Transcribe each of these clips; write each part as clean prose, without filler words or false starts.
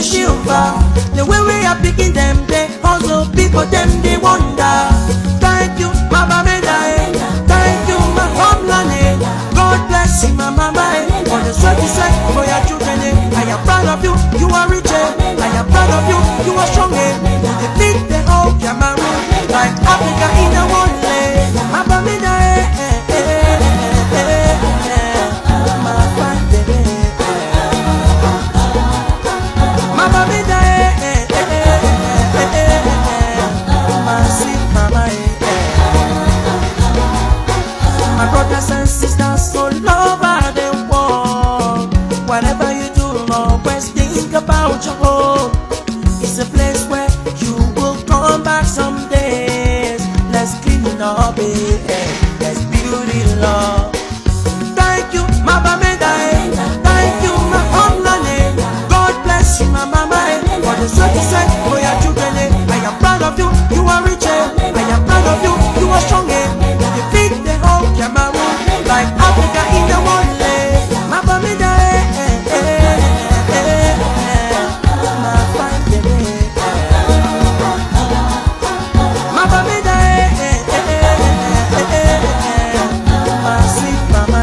silver. The way we are picking them, they also people them they wonder. Thank you, Mama Meda. Thank you, my homeland. God bless you, my mama. For the sweat you sweat for your children. I am proud of you, you are rich. I am proud of you, you are strong. You defeat the whole Cameroon, like Africa in a one day. Mama Meda. My brothers and sisters all over the world, whatever you do, always think about your home. It's a place where you will come back someday. Let's clean it up, let's build it up. Thank you, my Bameda. Thank you, my homeland. God bless you, my mama. For the sweat you sweat for your children. I am proud of you, you are rich. I am proud of you, you are strong. You defeat the whole Cameroon, like Africa in the one day. My Bameda. My fine baby. My Bameda. My sweet mama.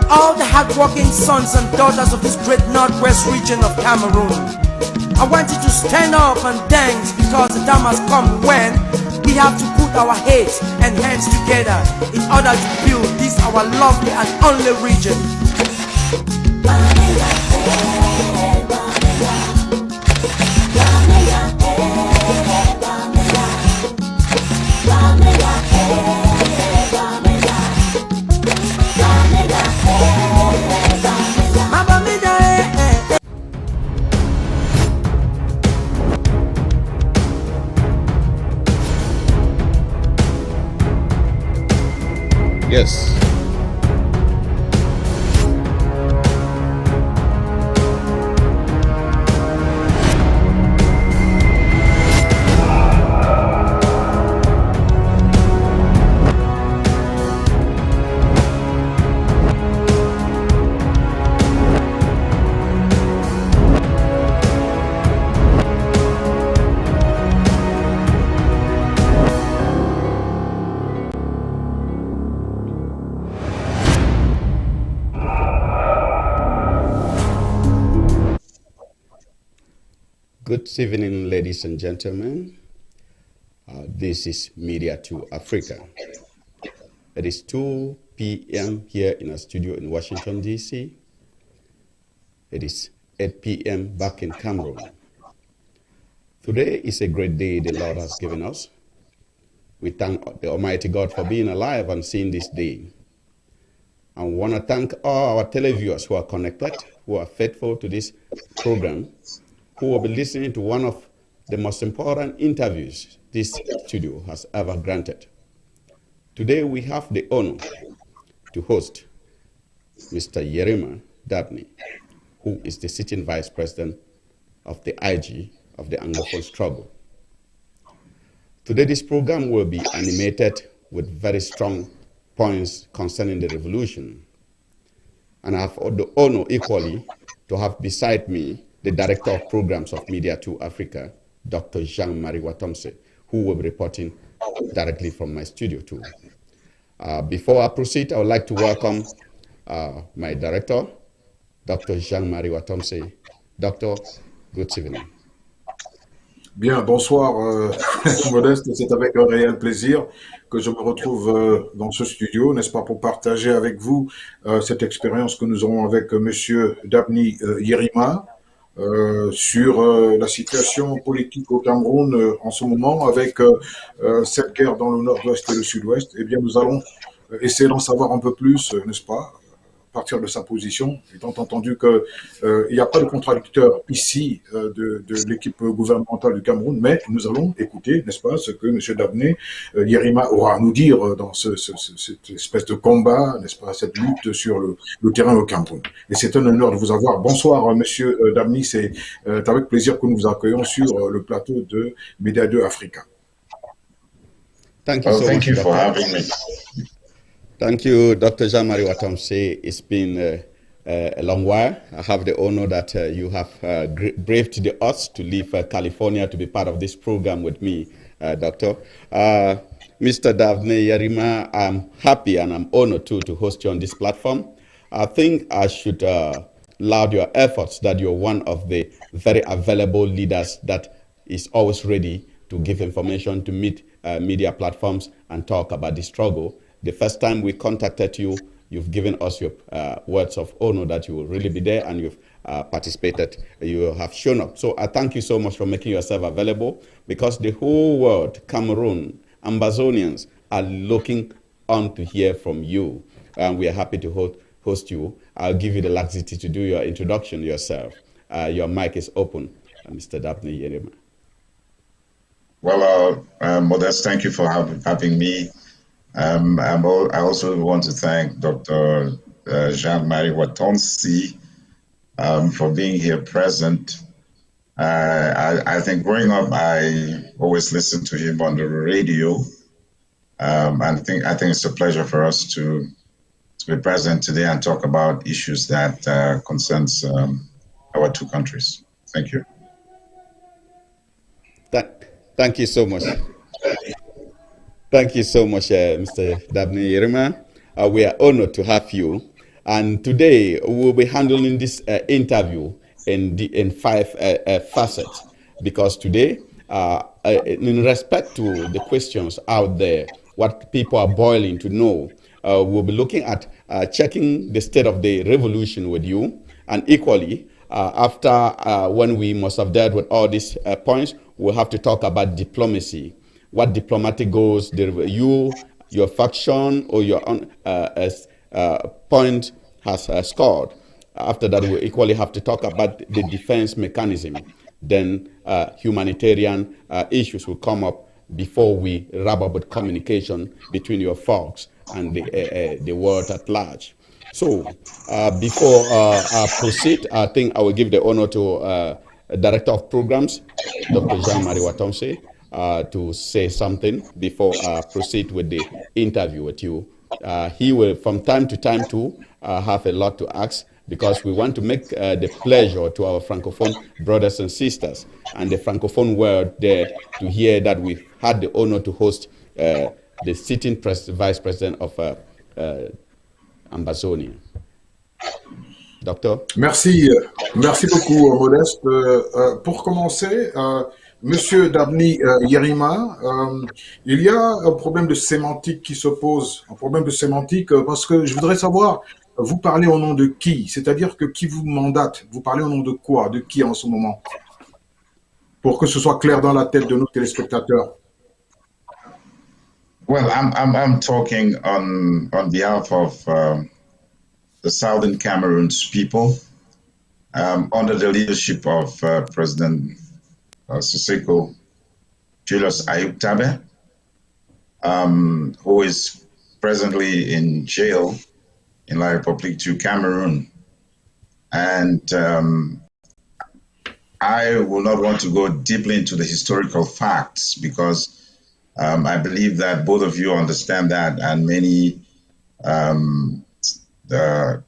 All the hard-working sons and daughters of this great northwest region of Cameroon, I want you to stand up and dance, because the time has come when we have to put our heads and hands together in order to build this our lovely and only region. Yes. Good evening, ladies and gentlemen. This is Media to Africa. It is 2 p.m. here in our studio in Washington, D.C. It is 8 p.m. back in Cameroon. Today is a great day the Lord has given us. We thank the Almighty God for being alive and seeing this day. And we want to thank all our televiewers who are connected, who are faithful to this program, who will be listening to one of the most important interviews this studio has ever granted. Today we have the honor to host Mr. Yerima Dabney, who is the sitting vice president of the IG of the Anglophone struggle. Today this program will be animated with very strong points concerning the revolution. And I have the honor equally to have beside me the Director of Programs of Media to Africa, Dr. Jean-Marie Watomse, who will be reporting directly from my studio too. Before I proceed, I would like to welcome my director, Dr. Jean-Marie Watomse. Doctor, good evening. Bien, bonsoir Modeste, c'est avec un réel plaisir que je me retrouve dans ce studio, n'est-ce pas, pour partager avec vous cette expérience que nous aurons avec Monsieur Dabney Yerima sur la situation politique au Cameroun en ce moment avec cette guerre dans le nord-ouest et le sud-ouest. Eh bien, nous allons essayer d'en savoir un peu plus, n'est-ce pas, à partir de sa position, étant entendu qu'il n'y a pas de contradicteur ici de l'équipe gouvernementale du Cameroun, mais nous allons écouter, n'est-ce pas, ce que M. Dabney Yerima aura à nous dire dans cette espèce de combat, n'est-ce pas, cette lutte sur le terrain au Cameroun. Et c'est un honneur de vous avoir. Bonsoir, M. Dabney, c'est avec plaisir que nous vous accueillons sur le plateau de Media 2 Africa. Thank you for having me. Thank you, Dr. Jean-Marie Watomse. It's been a long while. I have the honor that you have braved the odds to leave California to be part of this program with me, Doctor. Mr. Dabney Yerima, I'm happy and I'm honored too to host you on this platform. I think I should laud your efforts that you're one of the very available leaders that is always ready to give information to meet media platforms and talk about the struggle. The first time we contacted you, you've given us your words of honor that you will really be there, and you've participated. You have shown up. So I thank you so much for making yourself available, because the whole world, Cameroon, Ambazonians are looking on to hear from you. And we are happy to host you. I'll give you the laxity to do your introduction yourself. Your mic is open, Mr. Dabney Yerima. Well, Modest, thank you for having me. I also want to thank Dr. Jean-Marie Watonsi for being here present. I think growing up, I always listened to him on the radio. And I think it's a pleasure for us to be present today and talk about issues that concerns our two countries. Thank you. Thank you so much. Thank you so much, Mr. Dabney Yerima. We are honored to have you. And today we'll be handling this interview in five facets, because today, in respect to the questions out there, what people are boiling to know, we'll be looking at checking the state of the revolution with you, and equally, after when we must have dealt with all these points, we'll have to talk about diplomacy. What diplomatic goals your faction or your own point has scored. After that, we equally have to talk about the defense mechanism. Then humanitarian issues will come up before we wrap up with communication between your folks and the world at large. So before I proceed, I think I will give the honor to Director of Programs, Dr. Jean-Marie Watonsi, to say something before I proceed with the interview with you. He will, from time to time, have a lot to ask, because we want to make the pleasure to our Francophone brothers and sisters and the Francophone world there to hear that we've had the honor to host the sitting Vice President of Ambazonia. Docteur. Merci beaucoup, Modeste. Pour commencer, Monsieur Dabney Yerima, il y a un problème de sémantique qui se pose, un problème de sémantique, parce que je voudrais savoir, vous parlez au nom de qui? C'est-à-dire que qui vous mandate? Vous parlez au nom de quoi? De qui en ce moment? Pour que ce soit clair dans la tête de nos téléspectateurs. Well, I'm talking on behalf of the Southern Cameroon's people, under the leadership of President Siseko Julius Ayub Tabe, who is presently in jail in La République du Cameroon. And I will not want to go deeply into the historical facts, because I believe that both of you understand that, and many the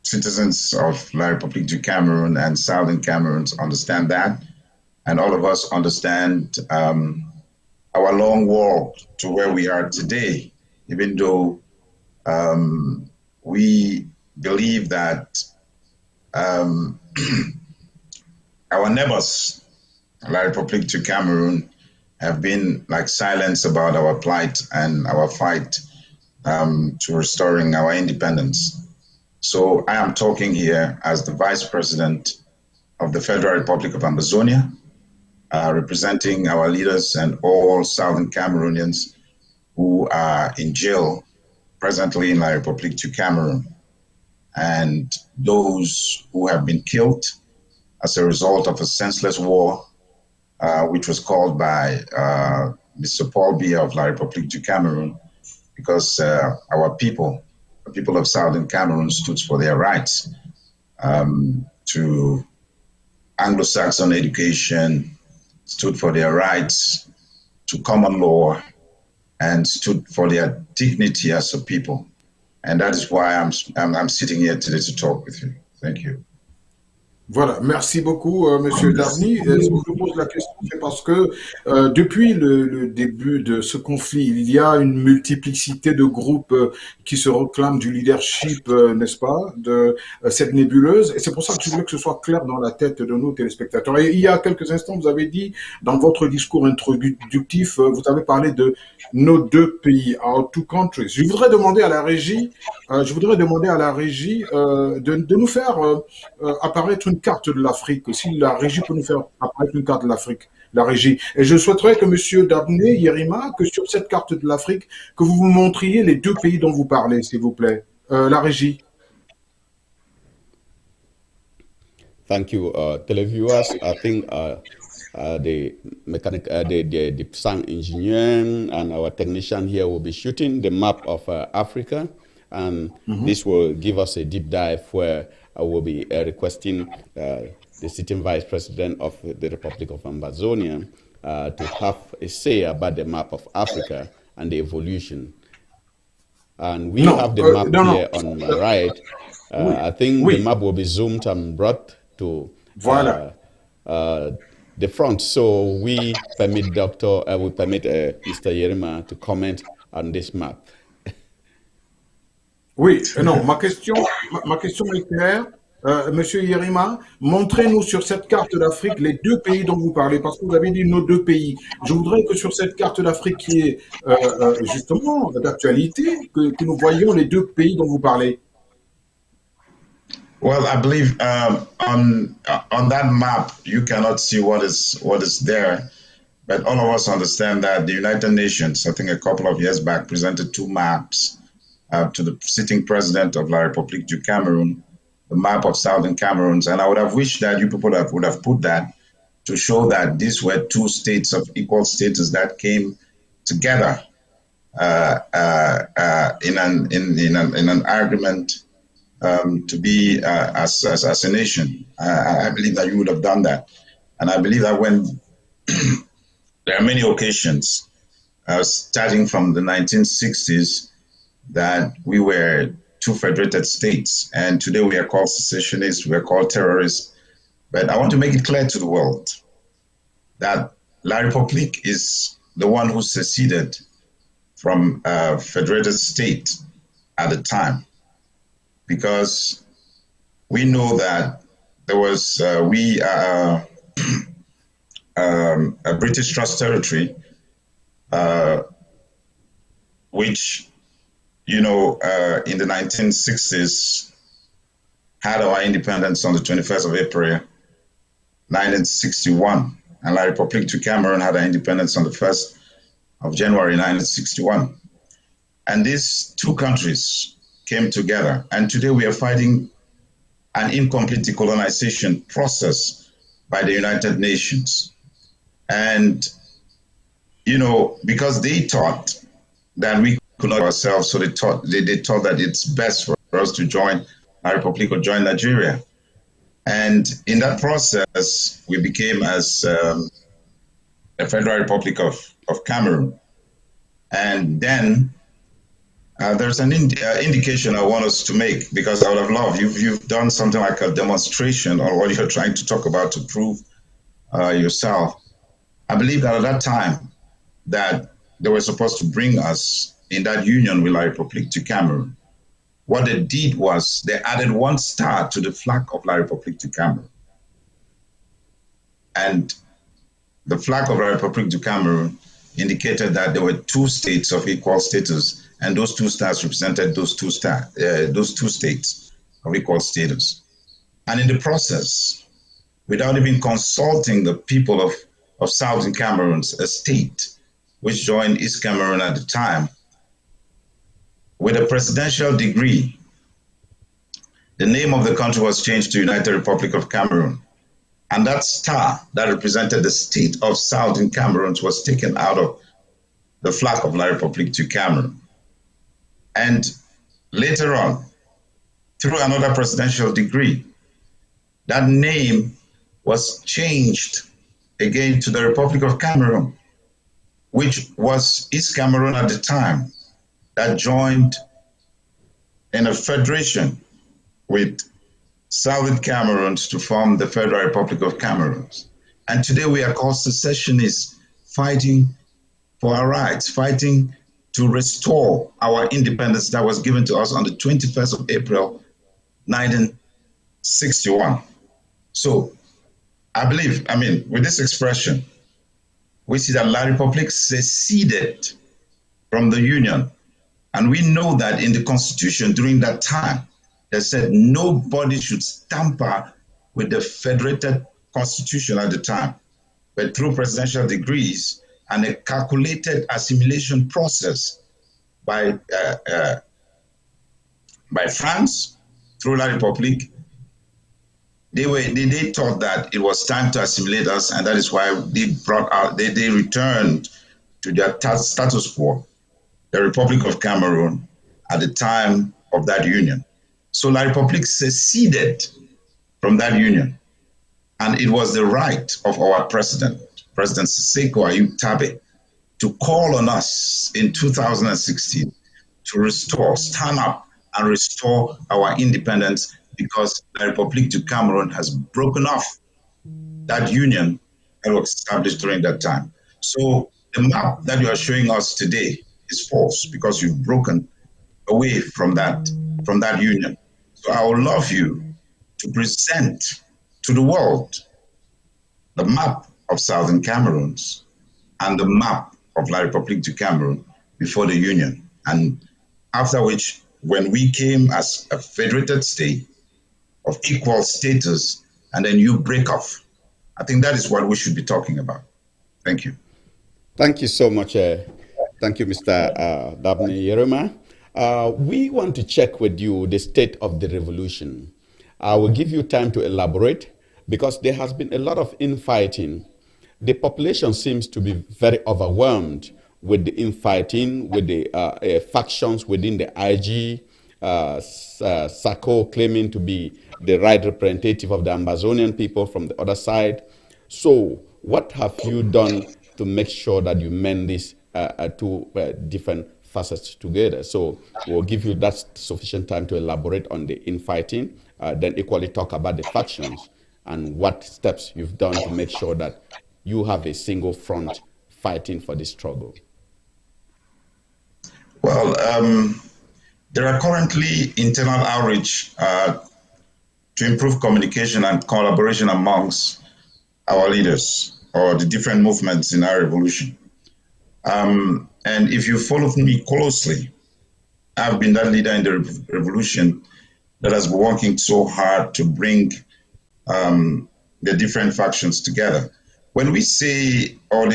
citizens of La République du Cameroon and Southern Cameroons understand that, and all of us understand our long walk to where we are today, even though we believe that our neighbors, La République du Cameroon, have been like silent about our plight and our fight to restoring our independence. So I am talking here as the Vice President of the Federal Republic of Ambazonia, representing our leaders and all Southern Cameroonians who are in jail presently in La République du Cameroon, and those who have been killed as a result of a senseless war, which was called by Mr. Paul Biya of La République du Cameroon, because our people, the people of Southern Cameroon, stood for their rights to Anglo-Saxon education, stood for their rights to common law, and stood for their dignity as a people. And that is why I'm sitting here today to talk with you. Thank you. Voilà, merci beaucoup, Monsieur Dabney. Si je pose la question, c'est parce que depuis le début de ce conflit, il y a une multiplicité de groupes qui se réclament du leadership, n'est-ce pas, de cette nébuleuse. Et c'est pour ça que je voulais que ce soit clair dans la tête de nos téléspectateurs. Et il y a quelques instants, vous avez dit, dans votre discours introductif, vous avez parlé de nos deux pays, our two countries. Je voudrais demander à la régie, de nous faire apparaître une carte de l'Afrique. Si la régie peut nous faire apparaître une carte de l'Afrique, la régie. Et je souhaiterais que Monsieur Dabney Yerima, que sur cette carte de l'Afrique, que vous vous montriez les deux pays dont vous parlez, s'il vous plaît. La régie. Thank you, televiewers. I think the mechanic, the sound engineer and our technician here will be shooting the map of Africa, and this will give us a deep dive where I will be requesting the sitting vice president of the Republic of Ambazonia to have a say about the map of Africa and the evolution. And we have the map here on my right. I think the map will be zoomed and brought to the front. So we permit Mr. Yerima to comment on this map. Oui, non, ma question est claire. Monsieur Yerima, montrez-nous sur cette carte d'Afrique les deux pays dont vous parlez, parce que vous avez dit nos deux pays. Je voudrais que sur cette carte d'Afrique qui est justement d'actualité, que nous voyions les deux pays dont vous parlez. Well, I believe on that map you cannot see what is there, but all of us understand that the United Nations, I think a couple of years back, presented two maps to the sitting president of La République du Cameroon, the map of Southern Cameroon, and I would have wished that you people would have put that to show that these were two states of equal status that came together in an argument to be as a nation. I believe that you would have done that, and I believe that when there are many occasions, starting from the 1960s, that we were two federated states, and today we are called secessionists, we are called terrorists. But I want to make it clear to the world that La République is the one who seceded from a federated state at the time, because we know that there was a British Trust territory, which, you know, in the 1960s, had our independence on the 21st of April, 1961. And La République du Cameroon had our independence on the 1st of January, 1961. And these two countries came together. And today we are fighting an incomplete decolonization process by the United Nations. And, you know, because they thought that we could not ourselves, so they thought that it's best for us to join La République or join Nigeria. And in that process, we became as a Federal Republic of Cameroon. And then there's an indication I want us to make, because I would have loved, you've done something like a demonstration on what you're trying to talk about to prove yourself. I believe that at that time that they were supposed to bring us in that union with La République du Cameroon. What they did was they added one star to the flag of La République du Cameroon. And the flag of La République du Cameroon indicated that there were two states of equal status, and those two stars represented those two states of equal status. And in the process, without even consulting the people of Southern Cameroon, a state which joined East Cameroon at the time, with a presidential decree, the name of the country was changed to United Republic of Cameroon. And that star that represented the state of Southern Cameroon was taken out of the flag of La République du Cameroon. And later on, through another presidential decree, that name was changed again to the Republic of Cameroon, which was East Cameroon at the time, that joined in a federation with Southern Cameroons to form the Federal Republic of Cameroon. And today we are called secessionists, fighting for our rights, fighting to restore our independence that was given to us on the 21st of April, 1961. So I believe, with this expression, we see that La République seceded from the Union. And we know that in the Constitution during that time, they said nobody should tamper with the federated Constitution at the time. But through presidential decrees and a calculated assimilation process by France through La République, they thought that it was time to assimilate us, and that is why they returned to their status quo, the Republic of Cameroon, at the time of that union. So La République seceded from that union, and it was the right of our President Siseko Ayub Tabe, to call on us in 2016 to stand up and restore our independence, because the Republic du Cameroon has broken off that union that was established during that time. So the map that you are showing us today is false, because you've broken away from that union. So I would love you to present to the world the map of Southern Cameroons and the map of La République du Cameroon before the union. And after which, when we came as a federated state of equal status, and then you break off, I think that is what we should be talking about. Thank you. Thank you so much. Thank you, Mr. Dabney Yerima. We want to check with you the state of the revolution. I will give you time to elaborate, because there has been a lot of infighting. The population seems to be very overwhelmed with the infighting, with the factions within the IG, Sako claiming to be the right representative of the Ambazonian people from the other side. So what have you done to make sure that you mend these two different facets together? So we'll give you that sufficient time to elaborate on the infighting, then equally talk about the factions and what steps you've done to make sure that you have a single front fighting for this struggle. Well, there are currently internal outreach to improve communication and collaboration amongst our leaders or the different movements in our revolution. And if you follow me closely, I've been that leader in the revolution that has been working so hard to bring the different factions together. When we say, or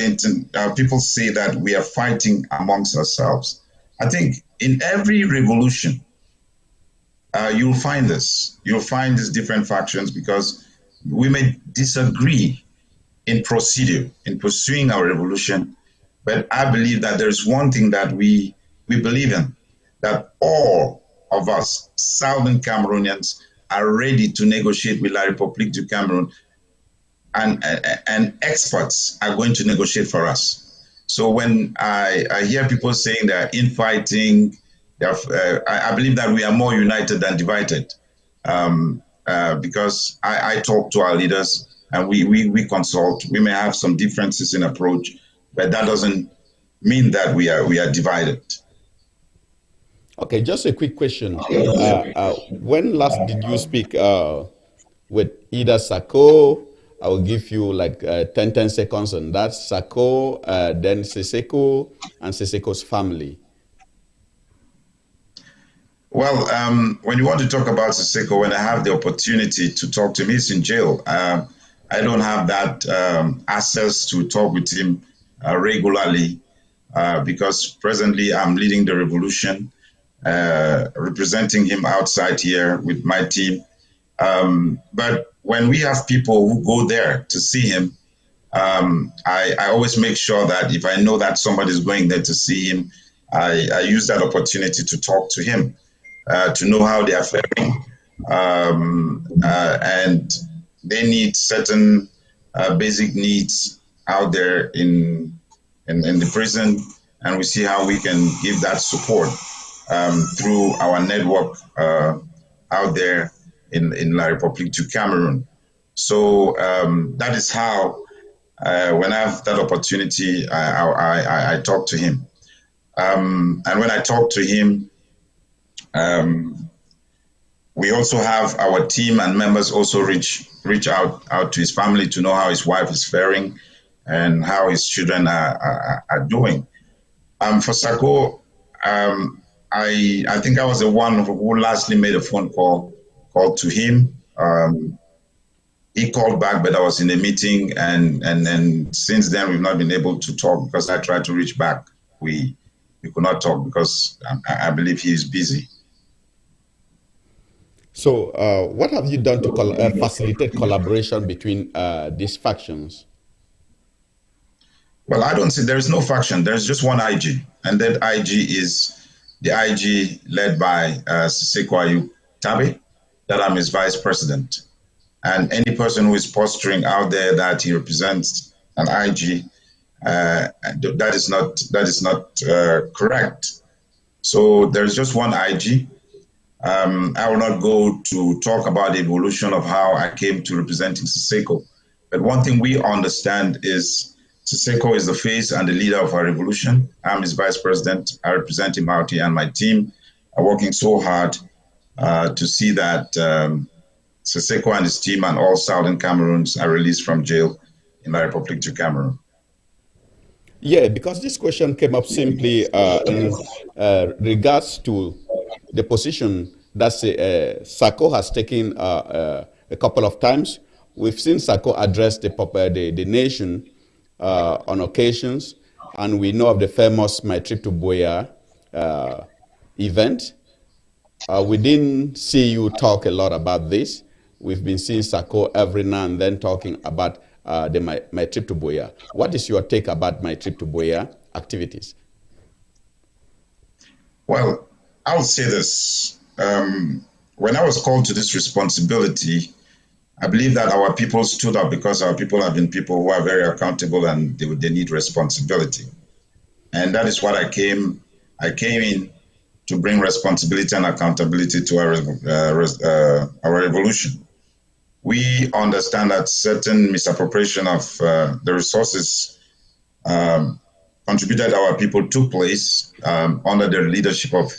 people say that we are fighting amongst ourselves, I think in every revolution, you'll find this. You'll find these different factions, because we may disagree in procedure, in pursuing our revolution, but I believe that there's one thing that we believe in, that all of us Southern Cameroonians are ready to negotiate with La République du Cameroon, and experts are going to negotiate for us. So when I hear people saying they're infighting, I believe that we are more united than divided, because I talk to our leaders and we consult. We may have some differences in approach, but that doesn't mean that we are divided. Okay, just a quick question. When last did you speak with either Sako? I will give you like 10 seconds on that. Sako, then Siseko, and Siseko's family. Well, when you want to talk about Siseko, when I have the opportunity to talk to him, he's in jail. I don't have that access to talk with him regularly, because presently I'm leading the revolution, representing him outside here with my team. But when we have people who go there to see him, I always make sure that if I know that somebody's going there to see him, I use that opportunity to talk to him, to know how they are faring. And they need certain basic needs out there in the prison, and we see how we can give that support. through our network out there in La République du Cameroon. So that is how, when I have that opportunity, I talk to him. And when I talk to him, we also have our team and members also reach out to his family to know how his wife is faring and how his children are doing. For Sako, I think I was the one who lastly made a phone call to him. He called back, but I was in a meeting, and since then we've not been able to talk because I tried to reach back. We could not talk because I believe he is busy. So, what have you done to facilitate collaboration between these factions? Well, I don't see, there is no faction. There's just one IG, and that IG is the IG led by Siseko Ayub Tabe, that I'm his vice president. And any person who is posturing out there that he represents an IG, that is not correct. So there's just one IG. I will not go to talk about the evolution of how I came to representing Siseko. But one thing we understand is Siseko is the face and the leader of our revolution. I'm his vice president. I represent him out here, and my team are working so hard to see that Siseko and his team and all Southern Cameroons are released from jail in the Republic of Cameroon. Yeah, because this question came up simply in regards to the position that Sako has taken a couple of times. We've seen Sako address the nation on occasions, and we know of the famous My Trip to Buea event. We didn't see you talk a lot about this. We've been seeing Sako every now and then talking about my Trip to Buea. What is your take about My Trip to Buea activities? Well, I'll say this. When I was called to this responsibility, I believe that our people stood up because our people have been people who are very accountable and they need responsibility. And that is what I came in to bring responsibility and accountability to our revolution. We understand that certain misappropriation of the resources contributed our people took place under the leadership of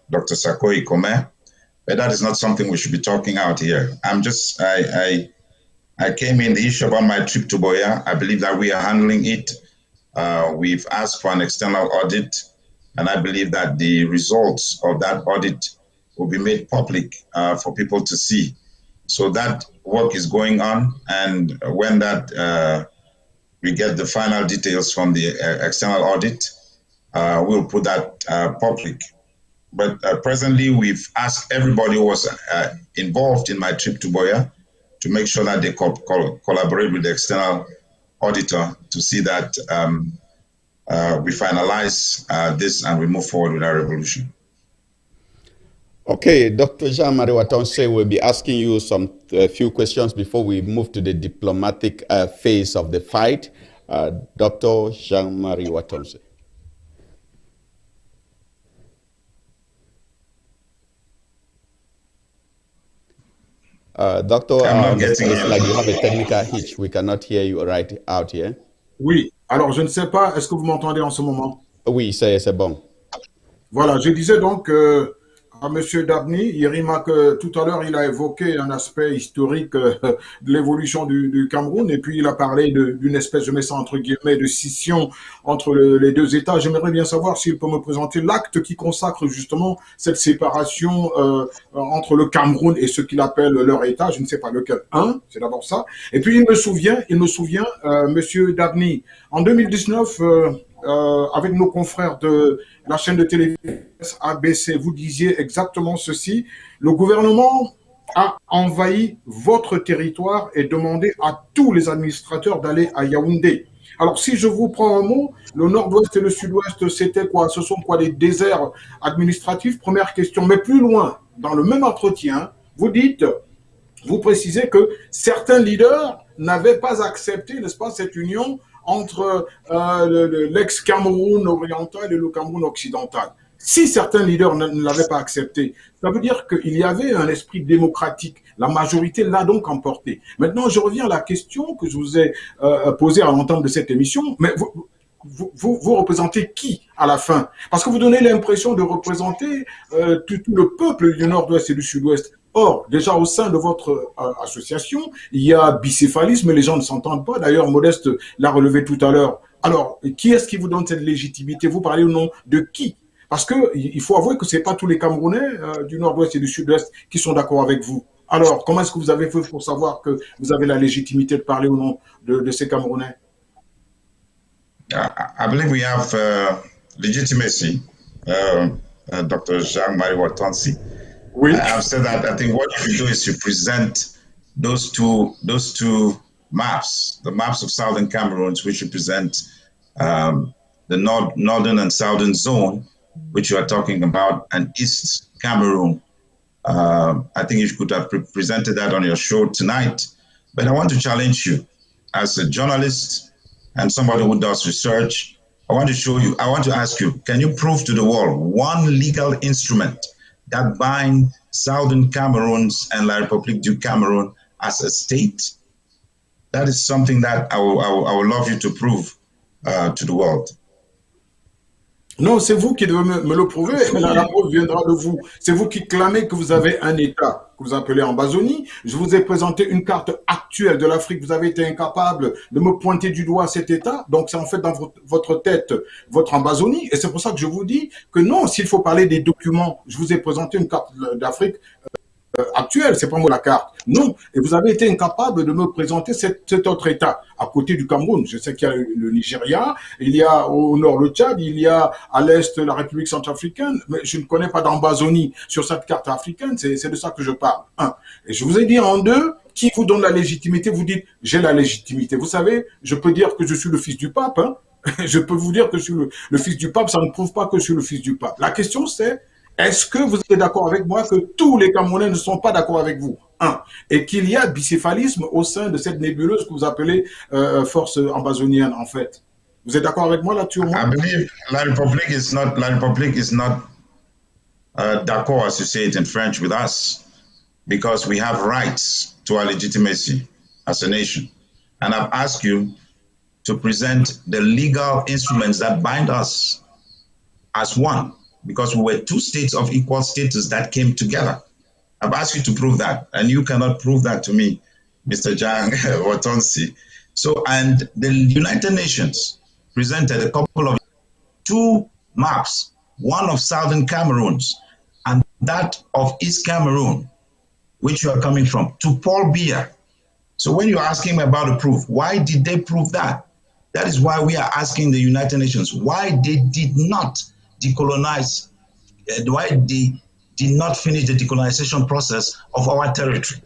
Dr. Sako Ikome. But that is not something we should be talking out here. I came in the issue about My Trip to Buea. I believe that we are handling it. We've asked for an external audit, and I believe that the results of that audit will be made public for people to see. So that work is going on, and when that we get the final details from the external audit, we'll put that public. But presently, we've asked everybody who was involved in My Trip to Buea to make sure that they collaborate with the external auditor to see that we finalize this and we move forward with our revolution. Okay, Dr. Jean-Marie Watonse will be asking you a few questions before we move to the diplomatic phase of the fight. Dr. Jean-Marie Watonse. Doctor, it's like you have a technical hitch. We cannot hear you right out here. Oui, alors je ne sais pas, est-ce que vous m'entendez en ce moment? Oui, c'est bon. Voilà, je disais donc à M. Dabney Yerima que tout à l'heure, il a évoqué un aspect historique de l'évolution du Cameroun, et puis il a parlé d'une espèce, je mets ça entre guillemets, de scission entre les deux États. J'aimerais bien savoir s'il peut me présenter l'acte qui consacre justement cette séparation entre le Cameroun et ce qu'il appelle leur État, je ne sais pas lequel, c'est d'abord ça. Et puis il me souvient, M. Dabney, en 2019, avec nos confrères de la chaîne de télévision ABC, vous disiez exactement ceci: le gouvernement a envahi votre territoire et demandé à tous les administrateurs d'aller à Yaoundé. Alors, si je vous prends un mot, le nord-ouest et le sud-ouest, c'était quoi? Ce sont quoi, des déserts administratifs? Première question. Mais plus loin, dans le même entretien, vous précisez que certains leaders n'avaient pas accepté, n'est-ce pas, cette union entre l'ex-Cameroun oriental et le Cameroun occidental. Si certains leaders ne l'avaient pas accepté, ça veut dire qu'il y avait un esprit démocratique. La majorité l'a donc emporté. Maintenant, je reviens à la question que je vous ai posée à l'entame de cette émission. Mais vous représentez qui à la fin? Parce que vous donnez l'impression de représenter tout le peuple du nord-ouest et du sud-ouest. Or, déjà au sein de votre association, il y a bicéphalisme, les gens ne s'entendent pas. D'ailleurs, Modeste l'a relevé tout à l'heure. Alors, qui est-ce qui vous donne cette légitimité? Vous parlez au nom de qui? Parce qu'il faut avouer que ce n'est pas tous les Camerounais du nord-ouest et du sud-ouest qui sont d'accord avec vous. Alors, comment est-ce que vous avez fait pour savoir que vous avez la légitimité de parler au nom de ces Camerounais? I believe we have legitimacy, Dr. Jean-Marie Watonsi. Oui. I've said that I think what you do is you present those two maps, the maps of southern Cameroon, which represent the northern and southern zone, which you are talking about, and East Cameroon. I think you could have presented that on your show tonight. But I want to challenge you as a journalist and somebody who does research. I want to ask you, can you prove to the world one legal instrument that binds Southern Cameroons and La République du Cameroun as a state? That is something that I would love you to prove to the world. Non, c'est vous qui devez me le prouver, mais la preuve viendra de vous. C'est vous qui clamez que vous avez un État que vous appelez Ambazonie. Je vous ai présenté une carte actuelle de l'Afrique. Vous avez été incapable de me pointer du doigt cet État. Donc, c'est en fait dans votre tête, votre Ambazonie. Et c'est pour ça que je vous dis que non, s'il faut parler des documents, je vous ai présenté une carte d'Afrique actuelle, c'est pas moi la carte. Non. Et vous avez été incapable de me présenter cet autre État à côté du Cameroun. Je sais qu'il y a le Nigeria, il y a au nord le Tchad, il y a à l'est la République centrafricaine, mais je ne connais pas d'Ambazonie sur cette carte africaine. C'est de ça que je parle. Un. Et je vous ai dit en deux, qui vous donne la légitimité? Vous dites, j'ai la légitimité. Vous savez, je peux dire que je suis le fils du pape. Hein. Je peux vous dire que je suis le fils du pape. Ça ne prouve pas que je suis le fils du pape. La question c'est, est-ce que vous êtes d'accord avec moi que tous les Camerounais ne sont pas d'accord avec vous? Un. Et qu'il y a bicéphalisme au sein de cette nébuleuse que vous appelez force ambazonienne, en fait. Vous êtes d'accord avec moi là-dessus? I believe La République is not d'accord, as you say it in French, with us, because we have rights to our legitimacy as a nation. And I've asked you to present the legal instruments that bind us as one, because we were two states of equal status that came together. I've asked you to prove that, and you cannot prove that to me, Mr. Jang Watonsi. So, and the United Nations presented a couple of two maps, one of Southern Cameroons and that of East Cameroon, which you are coming from, to Paul Biya. So when you're asking me about the proof, why did they prove that? That is why we are asking the United Nations why they did not decolonize, why they did not finish the decolonization process of our territory.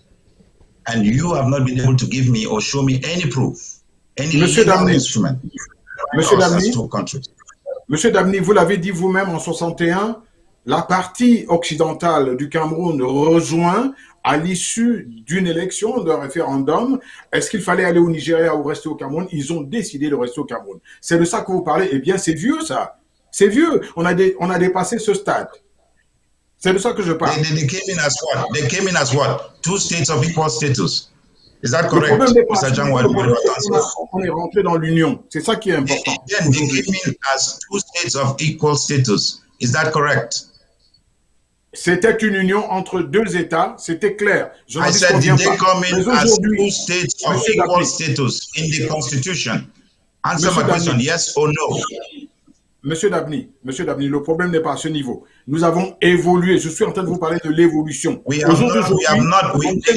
And you have not been able to give me or show me any proof, any legal instrument. Monsieur Dabney, vous l'avez dit vous-même en 61, la partie occidentale du Cameroun rejoint à l'issue d'une élection, d'un référendum. Est-ce qu'il fallait aller au Nigeria ou rester au Cameroun? Ils ont décidé de rester au Cameroun. C'est de ça que vous parlez. Eh bien, c'est vieux, ça. C'est vieux. On a dépassé ce stade. C'est de ça que je parle. They came in as what? They came in as what? Two states of equal status. Is that correct, Mr. Jean? On est rentré dans l'union. C'est ça qui est important. They came in as two states of equal status. Is that correct? C'était une union entre deux États. C'était clair. I said, did they come in as two states of equal status in the Constitution? Answer my question, yes or no. Monsieur Dabney, le problème n'est pas à ce niveau. Nous avons évolué. Je suis en train de vous parler de l'évolution. The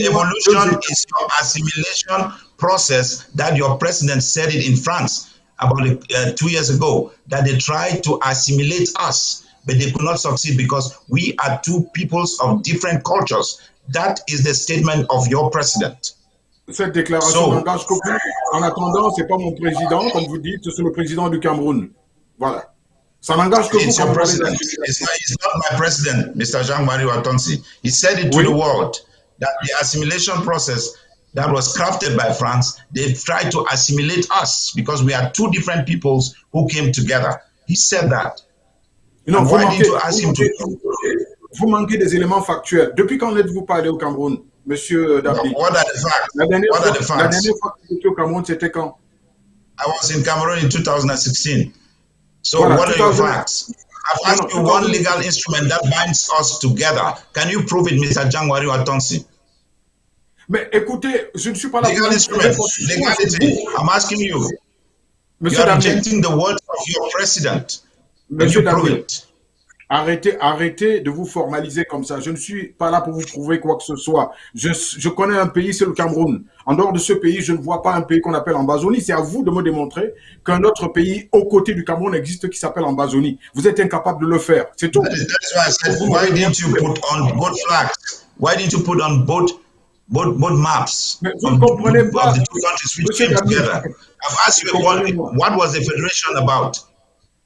evolution is your assimilation process that your president said it in France about 2 years ago, that they tried to assimilate us, but they could not succeed because we are two peoples of different cultures. That is the statement of your president. Cette déclaration n'engage que vous. En attendant, ce n'est pas mon président, comme vous dites, c'est le président du Cameroun. Voilà. Ça n'engage que vous. It's your president. It's not my president, Mr. Jean-Marie Watonsi. He said it to the world that the assimilation process that was crafted by France. They tried to assimilate us because we are two different peoples who came together. He said that. Non, And why didn't you ask him to? vous manquez des éléments factuels. Depuis quand êtes-vous pas allé au Cameroun, Monsieur Dabney? What are the facts? La dernière What fois, are the la facts? dernière fois que vous étiez au Cameroun, c'était quand? I was in Cameroon in 2016. So Voilà, what are your 2000 facts? I've asked you one legal instrument that binds us together. Can you prove it, Mr. Jangwari Watonsi? Mais écoutez, je ne suis pas là pour Legal vous instrument, prouver votre legality. I'm asking you. You Monsieur are Dabney, rejecting the words of your president. Can Monsieur you prove Dabney, it? arrêtez de vous formaliser comme ça. Je ne suis pas là pour vous prouver quoi que ce soit. Je connais un pays, c'est le Cameroun. En dehors de ce pays, je ne vois pas un pays qu'on appelle Ambazonie. C'est à vous de me démontrer qu'un autre pays aux côtés du Cameroun existe qui s'appelle Ambazonie. Vous êtes incapable de le faire. C'est tout. That is why I said, why didn't you put on both flags? Why didn't you put on both maps Mais vous of, ne comprenez pas, of the two countries which Monsieur came Dabney. together? I've asked you what was the federation about?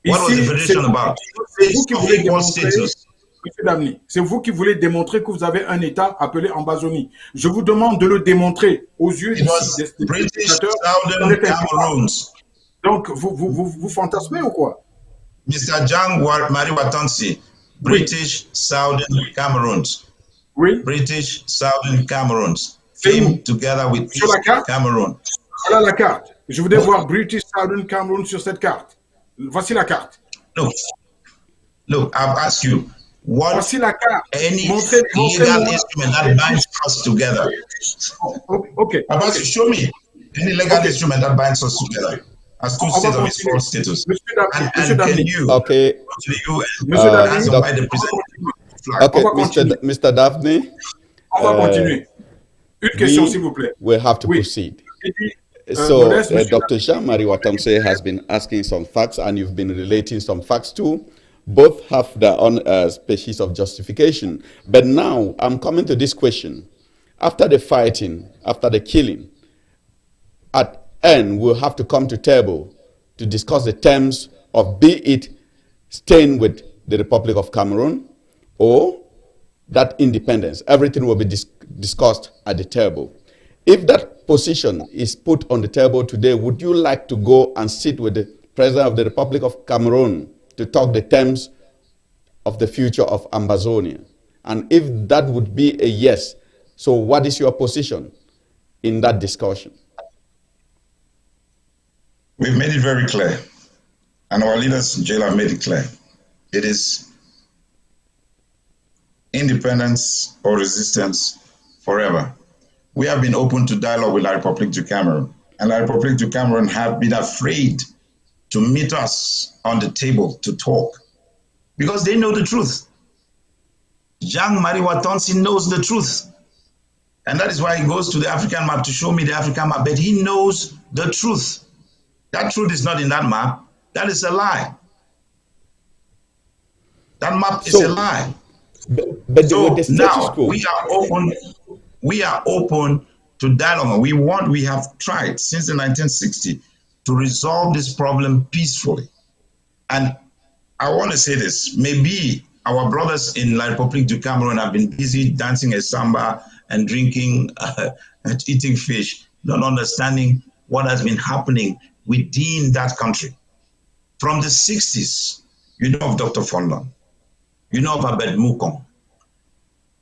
What was the Ici, federation about? c'est vous qui Of voulez equal démontrer, status. Monsieur Dabney, c'est vous qui voulez démontrer que vous avez un État appelé Ambazonie. Je vous demande de le démontrer aux yeux It was des British spectateurs. Southern Cameroons. Donc, vous fantasmez ou quoi? Mr. Jang Mariwatansi, British Southern Cameroons. Oui. British Southern Cameroons C'est came où? together with Sur la East carte? Cameroon. Voilà la carte. Je voudrais voir British Southern Cameroon sur cette carte. Voici la carte. Look, I've asked you, what Voici la carte. any Montrez legal instrument that binds us together? Ok. I've asked you, show me any legal instrument that binds us together as two states of its full status. And can you Okay. go to the UN Monsieur Dabney, and why the president flag? Okay, On va continuer. Mr. Daphne. On va continuer. Une question, s'il vous plaît. We have to Oui. proceed. So, Dr. Jean-Marie Watamse has been asking some facts, and you've been relating some facts too. Both have their own species of justification. But now I'm coming to this question. After the fighting, after the killing, at end we'll have to come to table to discuss the terms of, be it staying with the Republic of Cameroon or that independence. Everything will be discussed at the table. If that position is put on the table today, would you like to go and sit with the President of the Republic of Cameroon to talk the terms of the future of Ambazonia? And if that would be a yes, so what is your position in that discussion? We've made it very clear, and our leaders in jail have made it clear. It is independence or resistance forever. We have been open to dialogue with La République du Cameroon, and La République du Cameroon have been afraid to meet us on the table to talk because they know the truth. Jean-Marie Watonsi knows the truth. And that is why he goes to the African map to show me the African map, but he knows the truth. That truth is not in that map. That is a lie. That map is a lie. But so the now quo. we are open to dialogue. We have tried since the 1960s to resolve this problem peacefully. And I want to say this, maybe our brothers in La République du Cameroon have been busy dancing a samba and drinking and eating fish, not understanding what has been happening within that country. From the 60s, you know of Dr. Fondon, you know of Abed Mukong,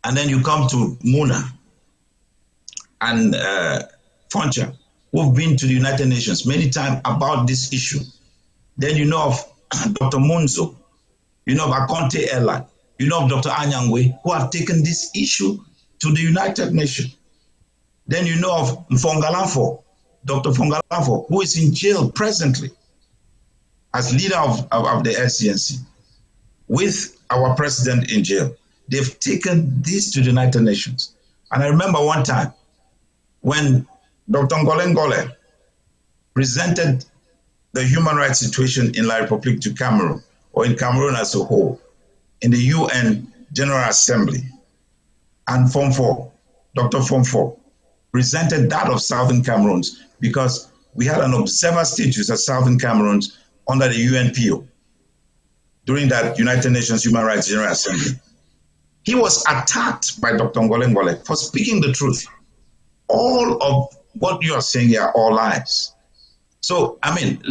and then you come to Muna and Foncha, who've been to the United Nations many times about this issue. Then you know of Dr. Munzo, you know of Akonte Ella, you know of Dr. Anyangwe, who have taken this issue to the United Nations. Then you know of Mfongalamfo, Dr. Mfongalamfo, who is in jail presently as leader of the LCNC, with our president in jail. They've taken this to the United Nations. And I remember one time when Dr. Ngole presented the human rights situation in La République du Cameroon, or in Cameroon as a whole, in the UN General Assembly. And Dr. Fomfo, presented that of Southern Cameroons because we had an observer status as Southern Cameroons under the UNPO during that United Nations Human Rights General Assembly. He was attacked by Dr. Ngole for speaking the truth. all of what you are saying here are all lies. So, I mean,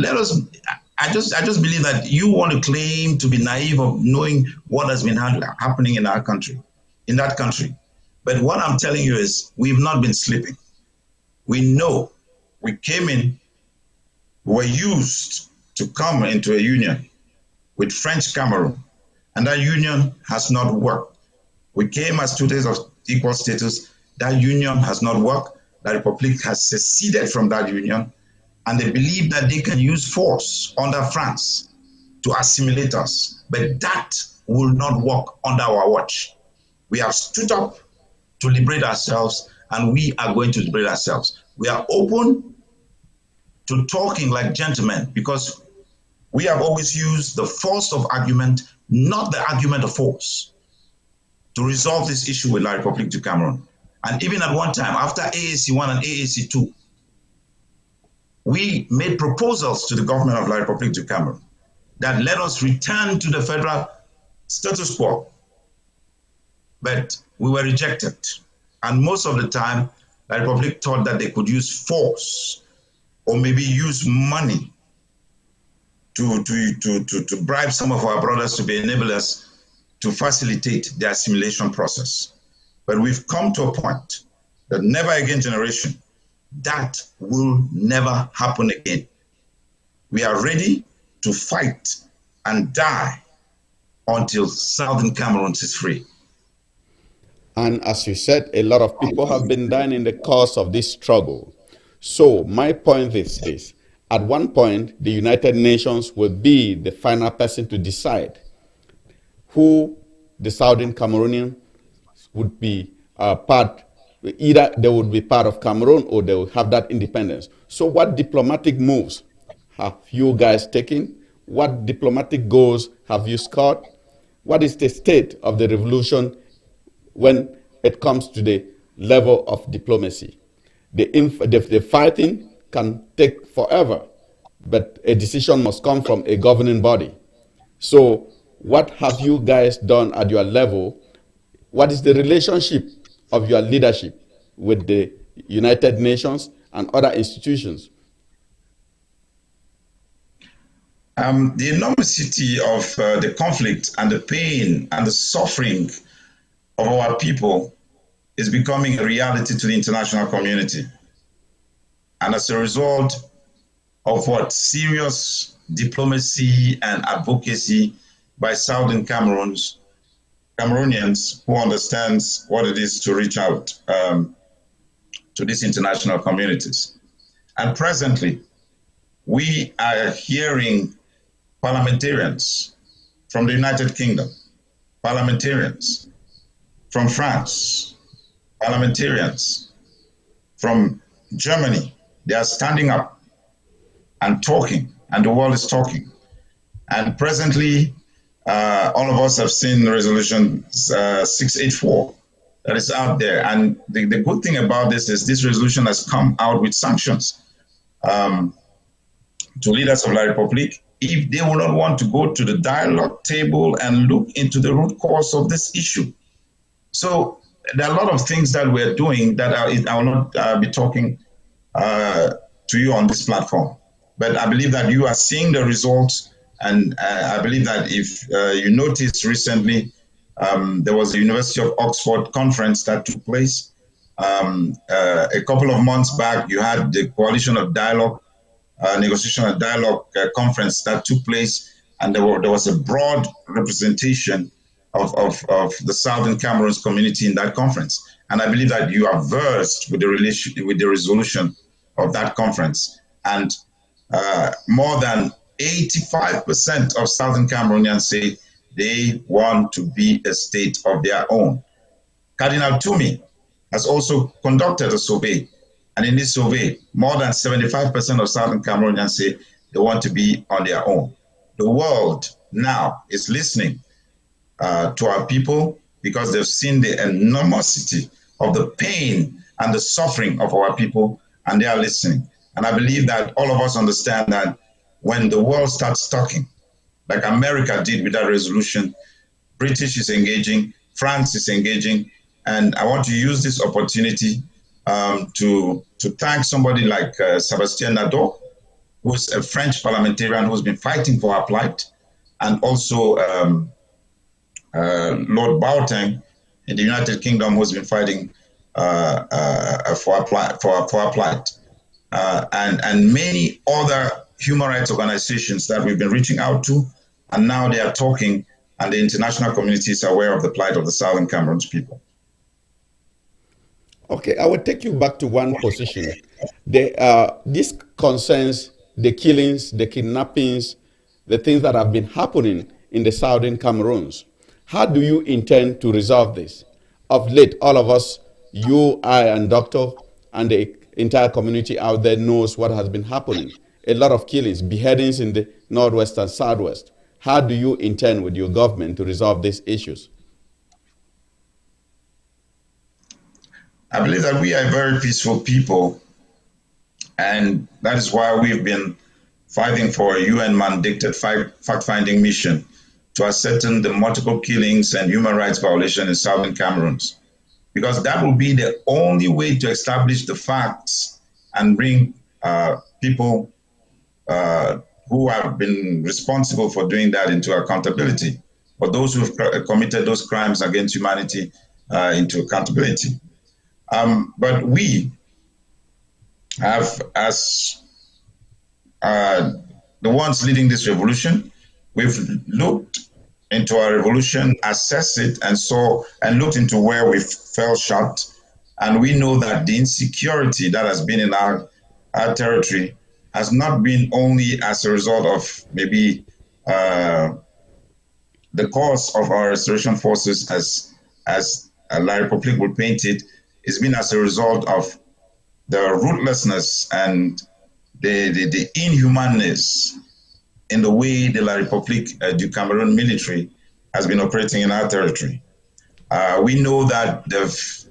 I just believe that you want to claim to be naive of knowing what has been happening in our country, in that country. But what I'm telling you is we've not been sleeping. We know we came in, we were used to come into a union with French Cameroon, and that union has not worked. We came as students of equal status. That union has not worked. The Republic has seceded from that union, and they believe that they can use force under France to assimilate us. But that will not work under our watch. We have stood up to liberate ourselves, and we are going to liberate ourselves. We are open to talking like gentlemen because we have always used the force of argument, not the argument of force, to resolve this issue with La République du Cameroon. And even at one time, after AAC 1 and AAC 2, we made proposals to the government of La République du Cameroon that let us return to the federal status quo. But we were rejected. And most of the time, La République thought that they could use force or maybe use money to bribe some of our brothers to be enablers to facilitate the assimilation process. But we've come to a point that never again generation, that will never happen again. We are ready to fight and die until Southern Cameroon is free. And as you said, a lot of people have been dying in the course of this struggle. So my point is this. At one point, the United Nations will be the final person to decide who the Southern Cameroonian would be part, either they would be part of Cameroon or they will have that independence. So what diplomatic moves have you guys taken? What diplomatic goals have you scored? What is the state of the revolution when it comes to the level of diplomacy? The fighting can take forever, but a decision must come from a governing body. So what have you guys done at your level? What is the relationship of your leadership with the United Nations and other institutions? The enormity of the conflict and the pain and the suffering of our people is becoming a reality to the international community. And as a result of what serious diplomacy and advocacy by Southern Cameroonians who understands what it is to reach out to these international communities. And presently, we are hearing parliamentarians from the United Kingdom, parliamentarians from France, parliamentarians from Germany. They are standing up and talking, and the world is talking. And presently, all of us have seen Resolution 684 that is out there. And the good thing about this is this resolution has come out with sanctions to leaders of La République if they will not want to go to the dialogue table and look into the root cause of this issue. So there are a lot of things that we're doing that I will not be talking to you on this platform. But I believe that you are seeing the results. And I believe that if you noticed recently, there was a University of Oxford conference that took place. A couple of months back, you had the Coalition of Dialogue, Negotiation and Dialogue conference that took place. And there was a broad representation of the Southern Cameroon's community in that conference. And I believe that you are versed with the resolution of that conference. And more than 85% of Southern Cameroonians say they want to be a state of their own. Cardinal Toumi has also conducted a survey. And in this survey, more than 75% of Southern Cameroonians say they want to be on their own. The world now is listening to our people because they've seen the enormity of the pain and the suffering of our people, and they are listening. And I believe that all of us understand that when the world starts talking, like America did with that resolution, British is engaging, France is engaging, and I want to use this opportunity to thank somebody like Sebastien Nadeau, who's a French parliamentarian who's been fighting for our plight, and also Lord Boateng in the United Kingdom, who's been fighting for our plight, and many other human rights organizations that we've been reaching out to, and now they are talking, and the international community is aware of the plight of the Southern Cameroon's people. Okay, I will take you back to one position. This concerns the killings, the kidnappings, the things that have been happening in the Southern Cameroons. How do you intend to resolve this? Of late, all of us, you, I, and Doctor, and the entire community out there knows what has been happening. A lot of killings, beheadings in the Northwest and Southwest. How do you intend with your government to resolve these issues? I believe that we are very peaceful people, and that is why we've been fighting for a UN-mandated fact-finding mission to ascertain the multiple killings and human rights violations in Southern Cameroon, because that will be the only way to establish the facts and bring people who have been responsible for doing that into accountability, for those who have committed those crimes against humanity into accountability. But we have, as the ones leading this revolution, we've looked into our revolution, assessed it, and looked into where we fell short. And we know that the insecurity that has been in our territory has not been only as a result of maybe the cause of our restoration forces, as La République would paint it. It's been as a result of the ruthlessness and the inhumanness in the way the La République du Cameroon military has been operating in our territory. We know that they've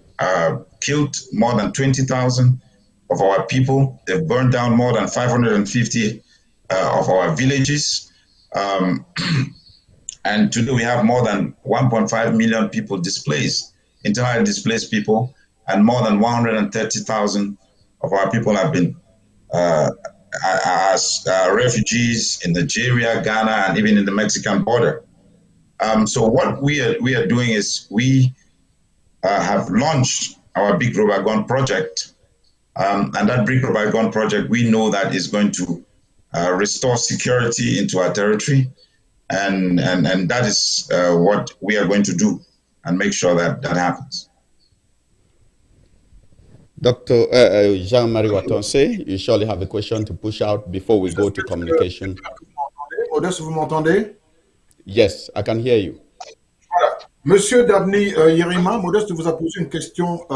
killed more than 20,000 of our people. They've burned down more than 550 of our villages. And today we have more than 1.5 million people displaced, entirely displaced people, and more than 130,000 of our people have been as refugees in Nigeria, Ghana, and even in the Mexican border. So what we are doing is we have launched our Big Rubber Gun project, and that Big Rubber Gun project, we know that is going to restore security into our territory, and that is what we are going to do and make sure that that happens. Dr. Jean-Marie Watonse, you surely have a question to push out before we go to communication. Modeste, vous m'entendez? Yes, I can hear you. Voilà. Monsieur Dabney Yerima, Modeste vous a posé une question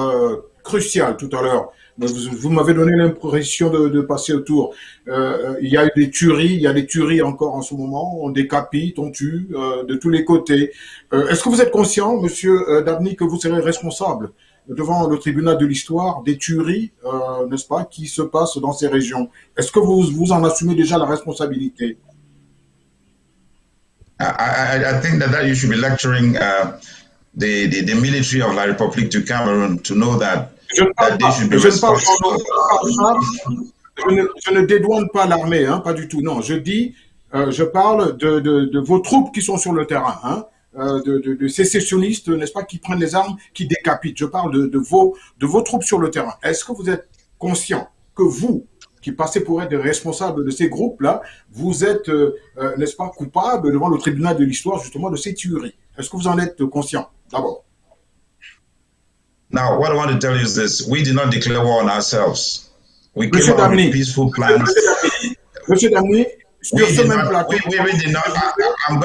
cruciale tout à l'heure. Vous m'avez donné l'impression de passer autour. Il y a eu des tueries, il y a des tueries encore en ce moment. On décapite, on tue de tous les côtés. Est-ce que vous êtes conscient, monsieur Dabney, que vous serez responsable devant le tribunal de l'histoire des tueries, n'est-ce pas, qui se passent dans ces régions? Est-ce que vous en assumez déjà la responsabilité? I think that you should be lecturing the military of La République du Cameroon to know that they should be responsible. Je ne dédouane pas l'armée, hein, pas du tout. Non, je parle de vos troupes qui sont sur le terrain, hein, de sécessionnistes, n'est-ce pas, qui prennent les armes, qui décapitent. Je parle de vos troupes sur le terrain. Est-ce que vous êtes conscient que vous, qui passez pour être des responsables de ces groupes-là, vous êtes, n'est-ce pas, coupable devant le tribunal de l'histoire, justement, de ces tueries? Est-ce que vous en êtes conscient, d'abord? Now, what I want to tell you is this: we did not declare war on ourselves. We came out with peaceful plans. Monsieur Dabney, sur ce même plateau, we did not. I'm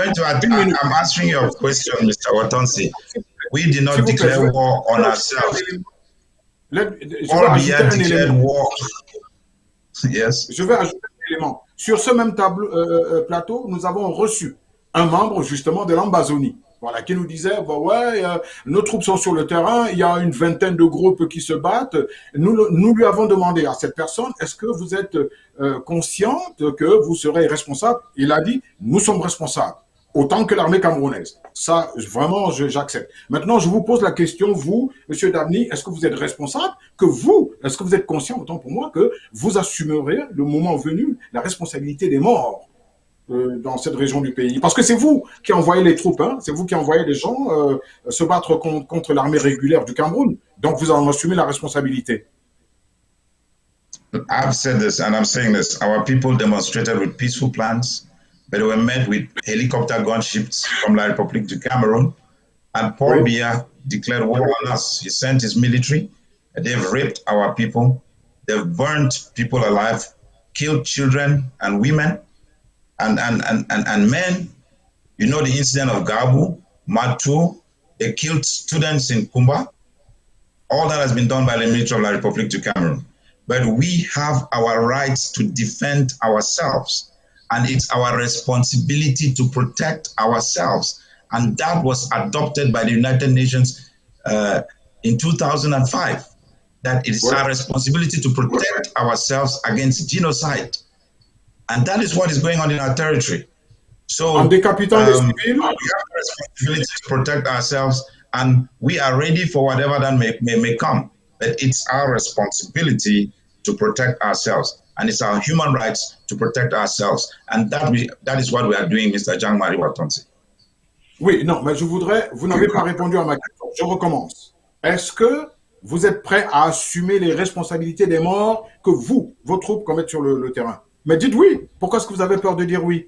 answering your question, Mr. Watonsi. We did not declare war on ourselves. All began declared war. Yes. Je vais ajouter un élément. Sur ce même plateau, nous avons reçu un membre justement de l'Ambazonie, voilà, qui nous disait, bah ouais, nos troupes sont sur le terrain, il y a une vingtaine de groupes qui se battent. Nous lui avons demandé à cette personne, est-ce que vous êtes consciente que vous serez responsable? Il a dit, nous sommes responsables. autant que l'armée camerounaise. Ça, vraiment, j'accepte. Maintenant, je vous pose la question, vous, M. Dabney, est-ce que vous êtes responsable, est-ce que vous êtes conscient, autant pour moi, que vous assumerez, le moment venu, la responsabilité des morts dans cette région du pays? Parce que c'est vous qui envoyez les troupes, hein, c'est vous qui envoyez les gens se battre contre l'armée régulière du Cameroun. Donc, vous en assumez la responsabilité. I've said this and I'm saying this. Our people demonstrated with peaceful plans, but they were met with helicopter gunships from La République du Cameroon. And Paul Oui. Biya declared war on us. He sent his military. They've raped our people. They've burnt people alive, killed children and women and men. You know the incident of Gabu, Matu. They killed students in Kumba. All that has been done by the military of La République du Cameroon. But we have our rights to defend ourselves. And it's our responsibility to protect ourselves. And that was adopted by the United Nations in 2005, that it is our responsibility to protect ourselves against genocide. And that is what is going on in our territory. So en décapitant les civils, we have the responsibility to protect ourselves, and we are ready for whatever that may come. But it's our responsibility to protect ourselves, and it's our human rights to protect ourselves. And that is what we are doing, Mr. Jean-Marie Watonsi. Oui, non, mais vous n'avez pas répondu à ma question. Je recommence. Est-ce que vous êtes prêt à assumer les responsabilités des morts que vous, vos troupes, commettent sur le terrain? Mais dites oui. Pourquoi est-ce que vous avez peur de dire oui?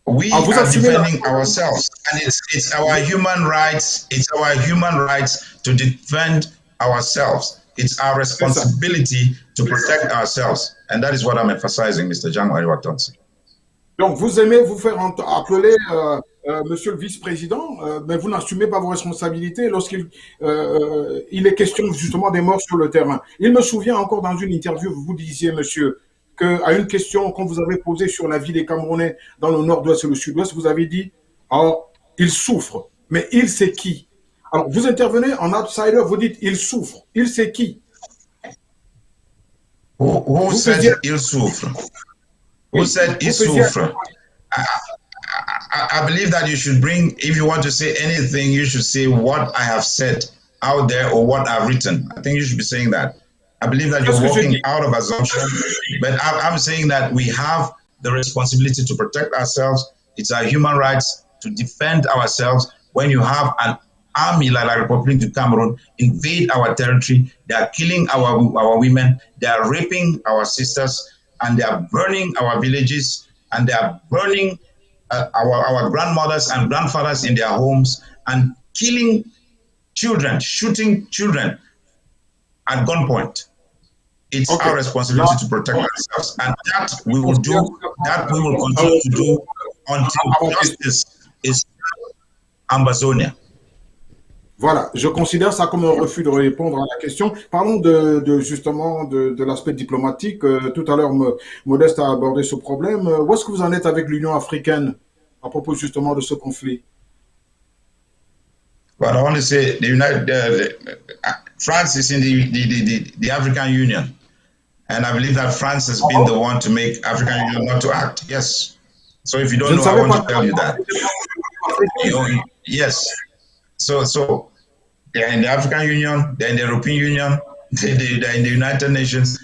We are defending ourselves, and it's our human rights. It's our human rights to defend ourselves. It's our responsibility to protect ourselves, and that is what I'm emphasizing, Mr. Jean-Marie Watonsi. Donc, vous aimez vous faire appeler Monsieur le vice-président, mais vous n'assumez pas vos responsabilités lorsqu'il il est question justement des morts sur le terrain. Il me souvient encore dans une interview, vous disiez, monsieur, qu'à une question qu'on vous avait posée sur la vie des Camerounais dans le nord-ouest et le sud-ouest, vous avez dit « Oh, ils souffrent. » Mais il, c'est qui? Alors, vous intervenez en outsider, vous dites « il souffre ». Il, c'est qui? Who said il souffre? Who said il souffre? I believe that you should bring, if you want to say anything, you should say what I have said out there or what I've written. I think you should be saying that. I believe that you're walking out of assumption, but I'm saying that we have the responsibility to protect ourselves. It's our human rights to defend ourselves. When you have an army like the Republic of Cameroon invade our territory, they are killing our women, they are raping our sisters, and they are burning our villages, and they are burning our grandmothers and grandfathers in their homes, and killing children, shooting children at gunpoint. It's our responsibility to protect ourselves, and that we will do, that we will continue to do until justice is Ambazonia. Voilà, je considère ça comme un refus de répondre à la question. Parlons justement de l'aspect diplomatique. Tout à l'heure, Modeste a abordé ce problème. Où est-ce que vous en êtes avec l'Union africaine à propos justement de ce conflit? Well, I want to say France is in the African Union. And I believe that France has been the one to make African Union not to act. Yes. So if you don't know, I want to tell you that. Yes. So they're in the African Union, they're in the European Union, they're in the United Nations.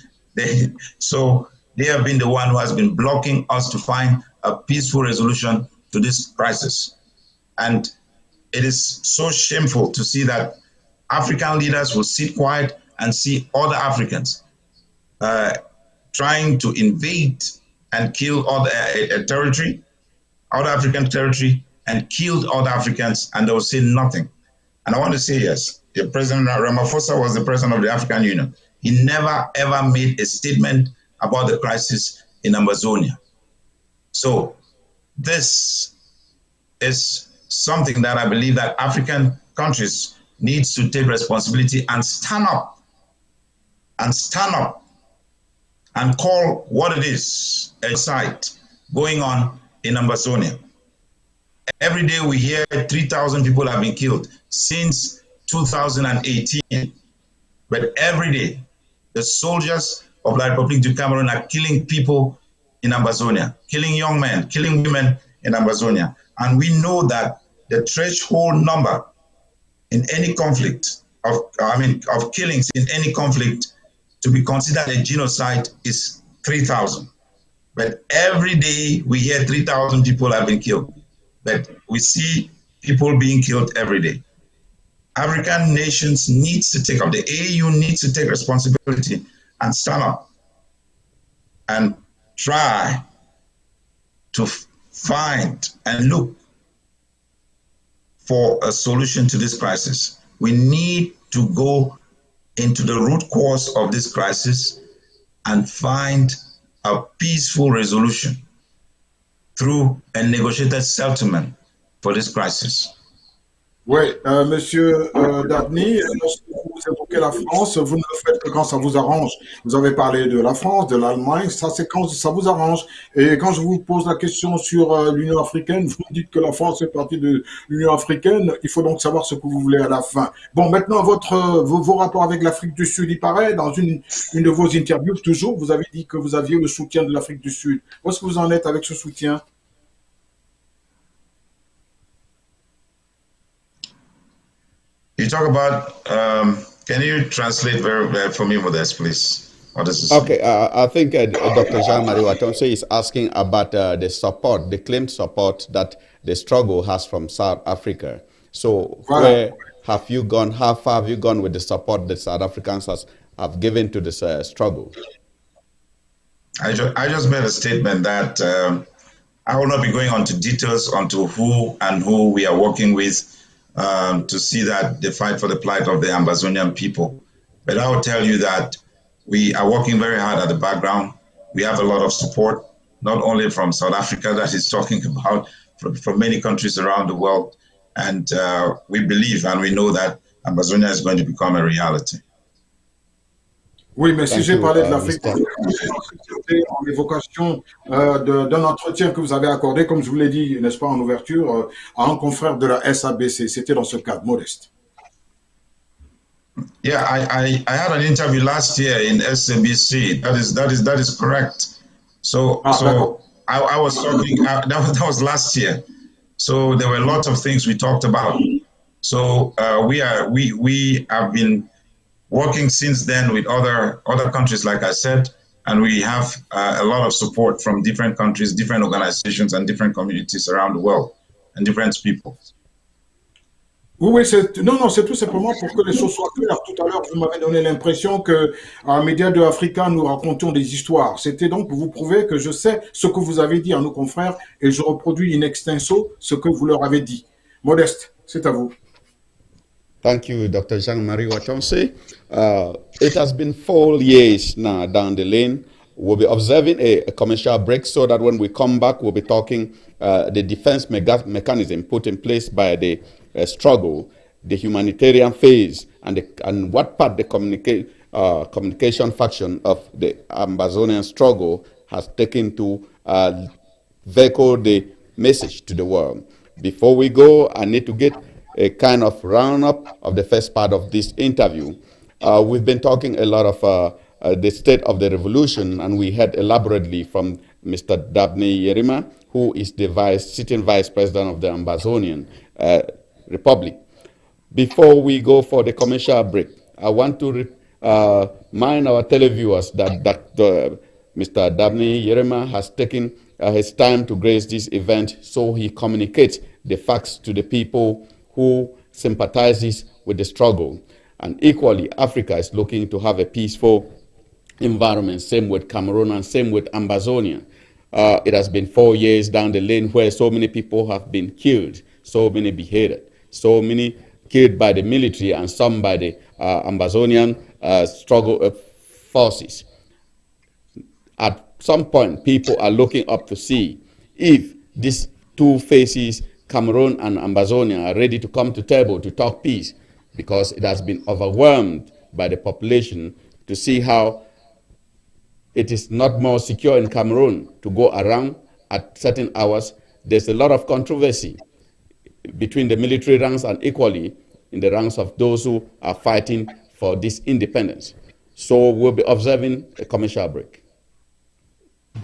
So they have been the one who has been blocking us to find a peaceful resolution to this crisis. And it is so shameful to see that African leaders will sit quiet and see other Africans trying to invade and kill other territory, other African territory, and killed other Africans, and they will say nothing. And I want to say, yes, the President Ramaphosa was the president of the African Union. He never, ever made a statement about the crisis in Ambazonia. So this is something that I believe that African countries needs to take responsibility and stand up and call what it is, a site going on in Ambazonia. Every day we hear 3,000 people have been killed since 2018. But every day, the soldiers of La République du Cameroon are killing people in Ambazonia, killing young men, killing women in Ambazonia. And we know that the threshold number in any conflict of killings in any conflict to be considered a genocide is 3,000. But every day we hear 3,000 people have been killed. But we see people being killed every day. African nations needs to take up, the AU needs to take responsibility and stand up and try to find and look for a solution to this crisis. We need to go into the root cause of this crisis and find a peaceful resolution through a negotiated settlement for this crisis. Oui, Monsieur Dabney, lorsque vous évoquez la France, vous ne le faites que quand ça vous arrange. Vous avez parlé de la France, de l'Allemagne, ça c'est quand ça vous arrange. Et quand je vous pose la question sur l'Union africaine, vous me dites que la France fait partie de l'Union africaine. Il faut donc savoir ce que vous voulez à la fin. Bon, maintenant, vos rapports avec l'Afrique du Sud, il paraît, dans une de vos interviews, toujours, vous avez dit que vous aviez le soutien de l'Afrique du Sud. Où est-ce que vous en êtes avec ce soutien? You talk about, can you translate very for me, Modest, please? What does this Okay, I think Dr. Jean-Marie Watonse is asking about the support, the claimed support that the struggle has from South Africa. So where have you gone, how far have you gone with the support that South Africans have given to this struggle? I just made a statement that I will not be going on to details onto who we are working with to see that they fight for the plight of the Ambazonian people. But I will tell you that we are working very hard at the background. We have a lot of support, not only from South Africa that he's talking about, from many countries around the world. And we believe and we know that Ambazonia is going to become a reality. Oui, mais si j'ai parlé de l'Afrique, c'était en évocation d'un entretien que vous avez accordé, comme je vous l'ai dit, n'est-ce pas, en ouverture, à un confrère de la SABC. C'était dans ce cadre, Modeste. Yeah, I had an interview last year in SABC. That is correct. So I was talking. That was last year. So there were lots of things we talked about. So we have been working since then with other countries, like I said, and we have a lot of support from different countries, different organizations, and different communities around the world, and different people. Oui, c'est tout simplement pour que les choses soient claires. Tout à l'heure, vous m'avez donné l'impression que en Média de Africa, nous racontions des histoires. C'était donc pour vous prouver que je sais ce que vous avez dit à nos confrères et je reproduis in extenso ce que vous leur avez dit. Modeste, c'est à vous. Thank you, Dr. Jean-Marie Watonse. It has been 4 years now down the lane. We'll be observing a commercial break so that when we come back, we'll be talking the defense mechanism put in place by the struggle, the humanitarian phase, and what part the communication faction of the Ambazonian struggle has taken to vehicle the message to the world. Before we go, I need to get a kind of roundup of the first part of this interview. We've been talking a lot of the state of the revolution, and we heard elaborately from Mr. Dabney Yerima, who is the sitting vice president of the Ambazonian Republic. Before we go for the commercial break, I want to remind our televiewers that Mr. Dabney Yerima has taken his time to grace this event so he communicates the facts to the people who sympathizes with the struggle. And equally, Africa is looking to have a peaceful environment, same with Cameroon and same with Ambazonia. It has been 4 years down the lane where so many people have been killed, so many beheaded, so many killed by the military and some by the Ambazonian struggle forces. At some point, people are looking up to see if these two faces, Cameroon and Ambazonia, are ready to come to table to talk peace, because it has been overwhelmed by the population to see how it is not more secure in Cameroon to go around at certain hours. There's a lot of controversy between the military ranks and equally in the ranks of those who are fighting for this independence. So we'll be observing a commercial break.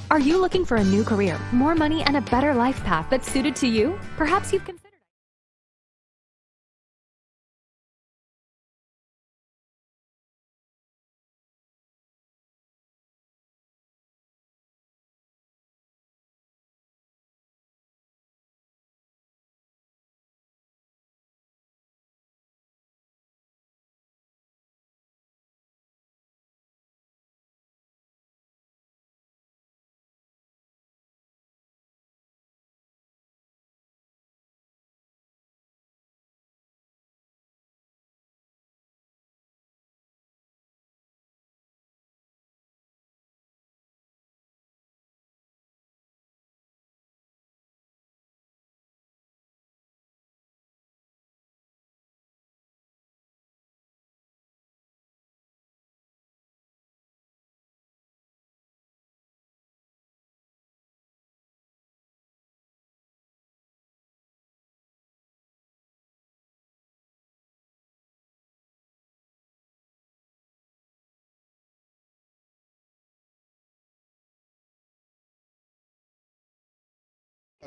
Are you looking for a new career, more money, and a better life path that's suited to you? Perhaps you've considered.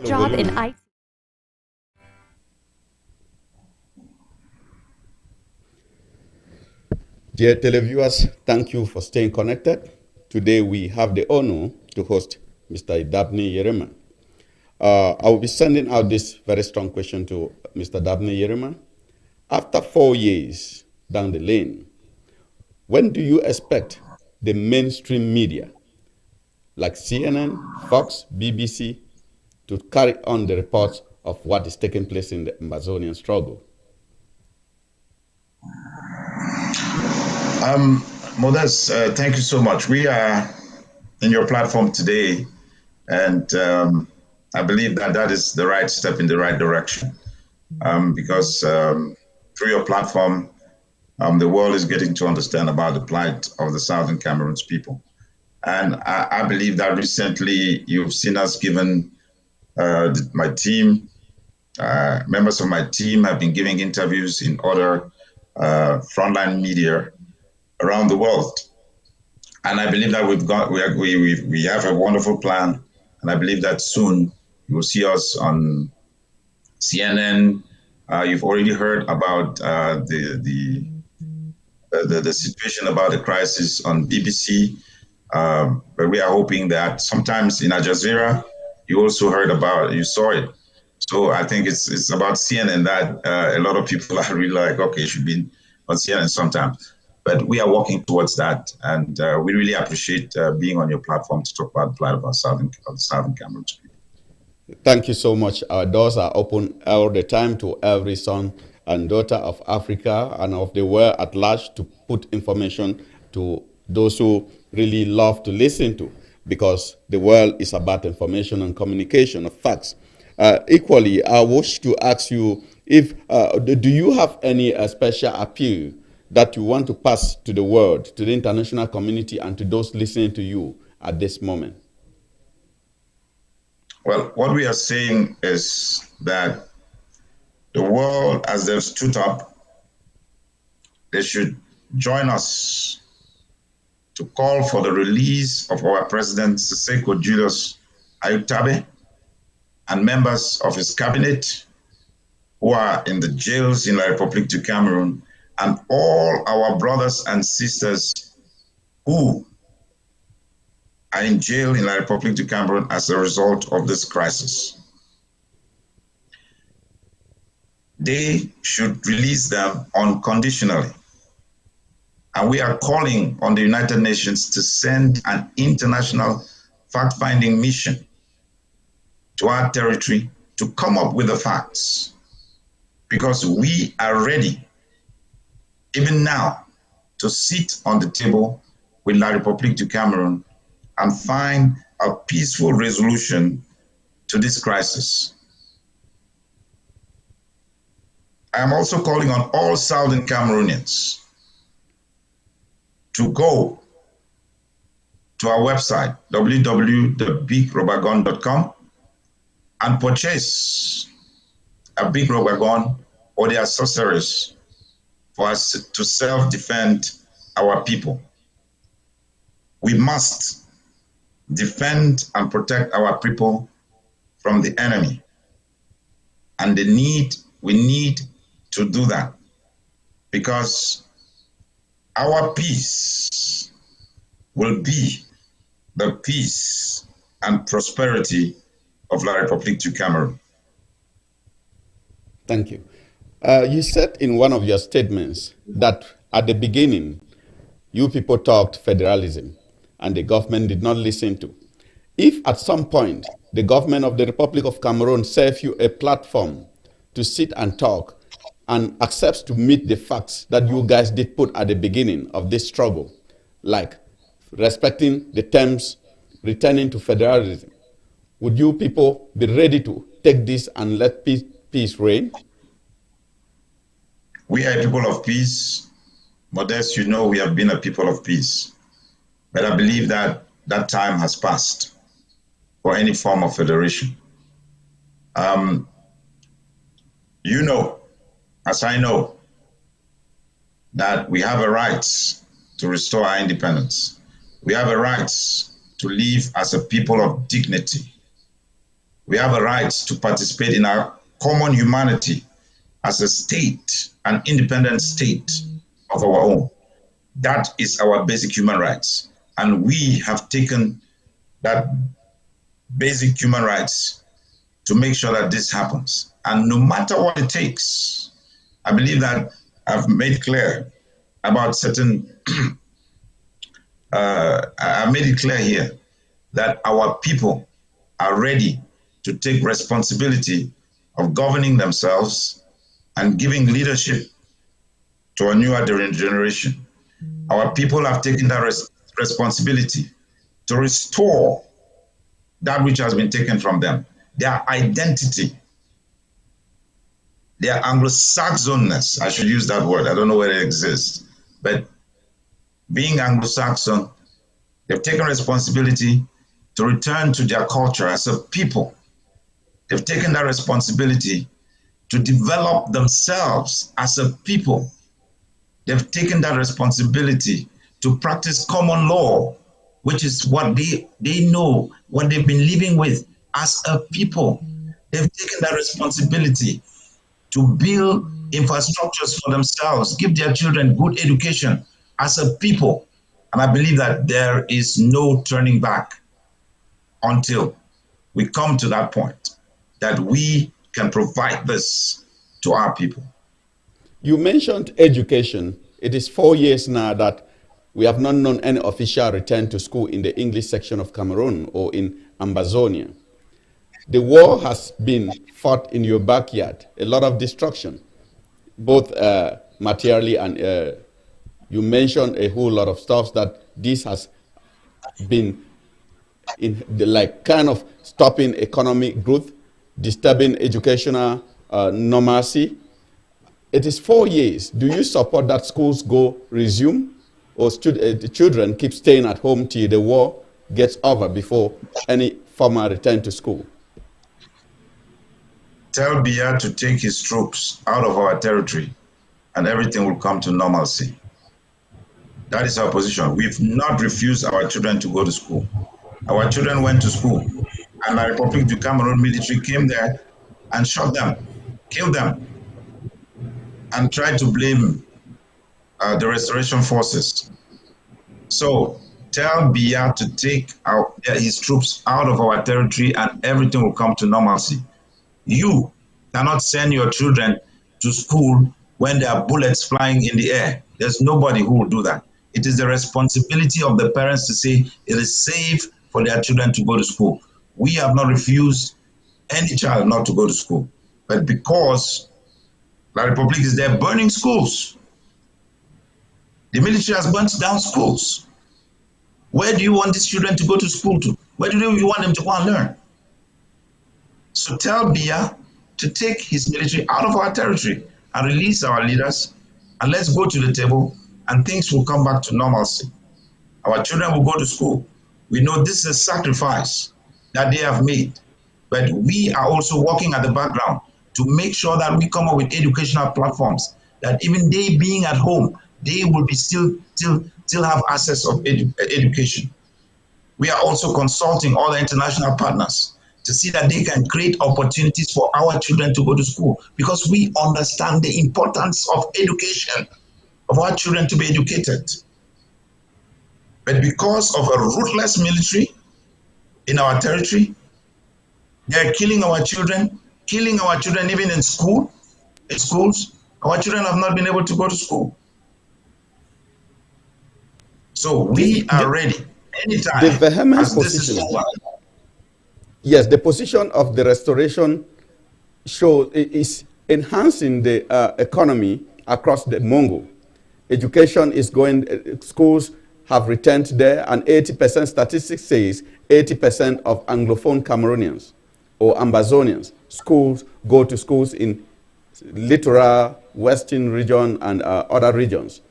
Job in IT. Dear televiewers, thank you for staying connected. Today we have the honor to host Mr. Dabney Yerima. I will be sending out this very strong question to Mr. Dabney Yerima. After 4 years down the lane, when do you expect the mainstream media, like CNN, Fox, BBC, to carry on the reports of what is taking place in the Amazonian struggle? Modest, thank you so much. We are in your platform today, and I believe that that is the right step in the right direction, because through your platform, the world is getting to understand about the plight of the Southern Cameroon's people. And I believe that recently you've seen us given my team, members of my team have been giving interviews in other frontline media around the world. And I believe that we have a wonderful plan. And I believe that soon you will see us on CNN. You've already heard about the situation about the crisis on BBC. But we are hoping that sometimes in Al Jazeera, you also heard about, you saw it. So I think it's about CNN that a lot of people are really like, okay, it should be on CNN sometimes. But we are working towards that, and we really appreciate being on your platform to talk about the plight of the Southern Cameroon people. Thank you so much. Our doors are open all the time to every son and daughter of Africa and of the world at large to put information to those who really love to listen to, because the world is about information and communication of facts. Equally, I wish to ask you if do you have any special appeal that you want to pass to the world, to the international community, and to those listening to you at this moment? Well, what we are saying is that the world, as they've stood up, they should join us to call for the release of our President Siseko Julius Ayutabe and members of his cabinet who are in the jails in La République du Cameroon, and all our brothers and sisters who are in jail in La République du Cameroon as a result of this crisis. They should release them unconditionally. And we are calling on the United Nations to send an international fact-finding mission to our territory to come up with the facts, because we are ready, even now, to sit on the table with La République du Cameroon and find a peaceful resolution to this crisis. I am also calling on all Southern Cameroonians to go to our website, www.thebigrobagon.com, and purchase a big rubber gun or their sorceries for us to self-defend our people. We must defend and protect our people from the enemy. And we need to do that because our peace will be the peace and prosperity of La République du Cameroon. Thank you. You said in one of your statements that at the beginning, you people talked federalism and the government did not listen to. If at some point the government of the Republic of Cameroon serves you a platform to sit and talk and accepts to meet the facts that you guys did put at the beginning of this struggle, like respecting the terms, returning to federalism, would you people be ready to take this and let peace reign? We are a people of peace. Modest, you know, we have been a people of peace. But I believe that that time has passed for any form of federation. You know, as I know, that we have a right to restore our independence. We have a right to live as a people of dignity. We have a right to participate in our common humanity as a state, an independent state of our own. That is our basic human rights. And we have taken that basic human rights to make sure that this happens. And no matter what it takes, I believe that I've made clear about certain, I made it clear here that our people are ready to take responsibility of governing themselves and giving leadership to a newer generation. Our people have taken that responsibility to restore that which has been taken from them, their identity, their Anglo-Saxonness. I should use that word. I don't know where it exists. But being Anglo-Saxon, they've taken responsibility to return to their culture as a people. They've taken that responsibility to develop themselves as a people. They've taken that responsibility to practice common law, which is what they know, what they've been living with as a people. They've taken that responsibility to build infrastructures for themselves, give their children good education as a people. And I believe that there is no turning back until we come to that point that we can provide this to our people. You mentioned education. It is 4 years now that we have not known any official return to school in the English section of Cameroon or in Ambazonia. The war has been fought in your backyard, a lot of destruction, both materially and you mentioned a whole lot of stuff that this has been in the, like, kind of stopping economic growth, disturbing educational normalcy. It is 4 years. Do you support that schools go resume, or the children keep staying at home till the war gets over before any formal return to school? Tell Biya to take his troops out of our territory and everything will come to normalcy. That is our position. We've not refused our children to go to school. Our children went to school and the Republic du Cameroon military came there and shot them, killed them, and tried to blame the restoration forces. So tell Biya to take his troops out of our territory and everything will come to normalcy. You cannot send your children to school when there are bullets flying in the air. There's nobody who will do that. It is the responsibility of the parents to say it is safe for their children to go to school. We have not refused any child not to go to school. But because La République is there burning schools, the military has burnt down schools. Where do you want these children to go to school to? Where do you want them to go and learn? So tell Biya to take his military out of our territory and release our leaders, and let's go to the table and things will come back to normalcy. Our children will go to school. We know this is a sacrifice that they have made, but we are also working at the background to make sure that we come up with educational platforms that even they being at home, they will be still have access of education. We are also consulting all the international partners to see that they can create opportunities for our children to go to school, because we understand the importance of education, of our children to be educated. But because of a ruthless military in our territory, they're killing our children even in schools. Our children have not been able to go to school. So we are ready anytime. The vehement as this is position, over. yes, the position of the restoration show is enhancing the economy across the Mongo. Education is going, schools have returned there, and 80% statistics says 80% of Anglophone Cameroonians or Ambazonians schools go to schools in littoral, western region, and other regions.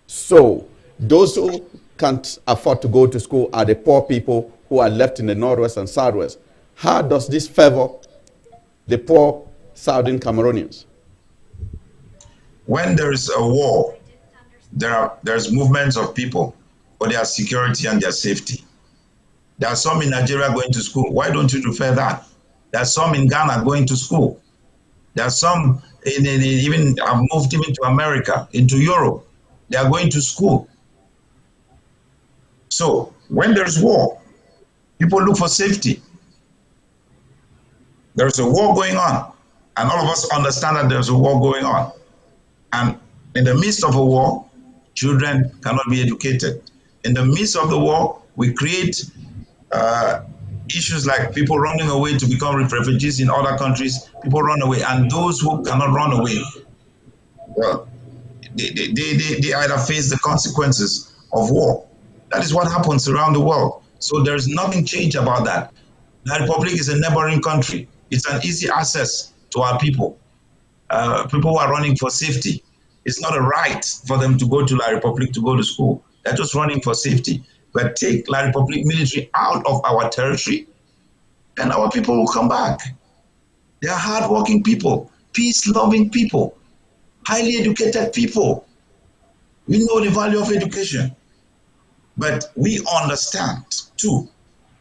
So those who can't afford to go to school are the poor people who are left in the northwest and southwest. How does this favor the poor southern Cameroonians? When there is a war, there's movements of people for their security and their safety. There are some in Nigeria going to school. Why don't you refer that? There are some in Ghana going to school. There are some even have moved even to America, into Europe. They are going to school. So when there's war, people look for safety. There's a war going on, and all of us understand that there's a war going on. And in the midst of a war, children cannot be educated. In the midst of the war, we create issues like people running away to become refugees in other countries. People run away, and those who cannot run away, well, they either face the consequences of war. That is what happens around the world. So there's nothing changed about that. The Republic is a neighboring country. It's an easy access to our people. People who are running for safety. It's not a right for them to go to La Republic to go to school. They're just running for safety. But take La Republic military out of our territory, and our people will come back. They are hardworking people, peace-loving people, highly educated people. We know the value of education. But we understand, too,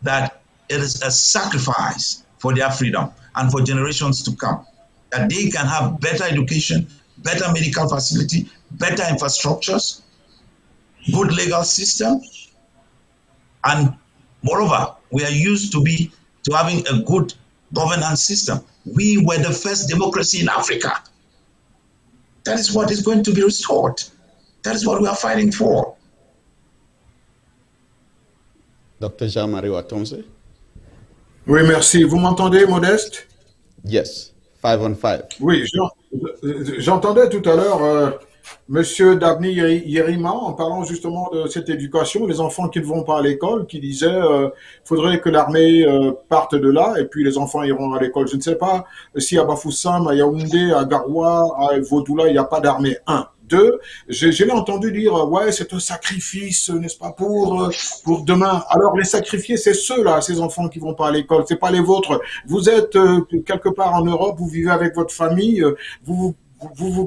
that it is a sacrifice for their freedom and for generations to come, that they can have better education, better medical facility, better infrastructures, good legal system, and moreover, we are used to having a good governance system. We were the first democracy in Africa. That is what is going to be restored. That is what we are fighting for. Dr. Jean-Marie Watomse? Oui, merci. Vous m'entendez, Modeste? Yes, 5 on 5. Oui, j'entendais tout à l'heure Monsieur Dabney Yerima en parlant justement de cette éducation, les enfants qui ne vont pas à l'école, qui disaient faudrait que l'armée parte de là et puis les enfants iront à l'école. Je ne sais pas si à Bafoussam, à Yaoundé, à Garoua, à Vaudoula, il n'y a pas d'armée. Un. Deux, je l'ai entendu dire, ouais, c'est un sacrifice, n'est-ce pas, pour demain. Alors, les sacrifiés, c'est ceux-là, ces enfants qui vont pas à l'école, c'est pas les vôtres. Vous êtes quelque part en Europe, vous vivez avec votre famille, vous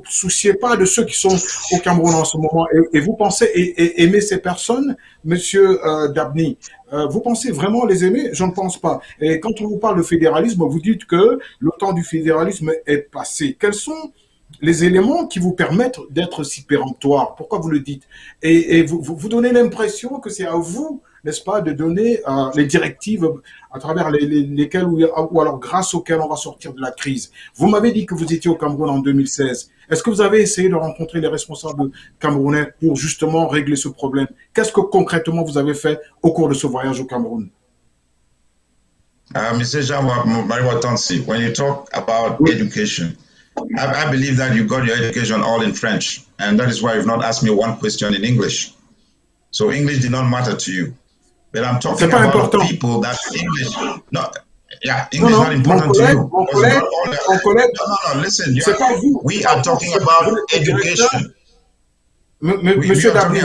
souciez pas de ceux qui sont au Cameroun en ce moment et vous pensez aimer ces personnes, Monsieur Dabney. Vous pensez vraiment les aimer? Je ne pense pas. Et quand on vous parle de fédéralisme, vous dites que le temps du fédéralisme est passé. Quels sont les éléments qui vous permettent d'être si péremptoire? Pourquoi vous le dites? Et vous donnez l'impression que c'est à vous, n'est-ce pas, de donner les directives à travers lesquelles ou alors grâce auxquelles on va sortir de la crise. Vous m'avez dit que vous étiez au Cameroun en 2016. Est-ce que vous avez essayé de rencontrer les responsables camerounais pour justement régler ce problème? Qu'est-ce que concrètement vous avez fait au cours de ce voyage au Cameroun? Mr. Jean-Marie Watomse, when you talk about education, I believe that you got your education all in French, and that is why you've not asked me one question in English. So English did not matter to you. But I'm talking about people that English, no, yeah, English is not important to you. No, listen, we are talking about education. Monsieur Dabney,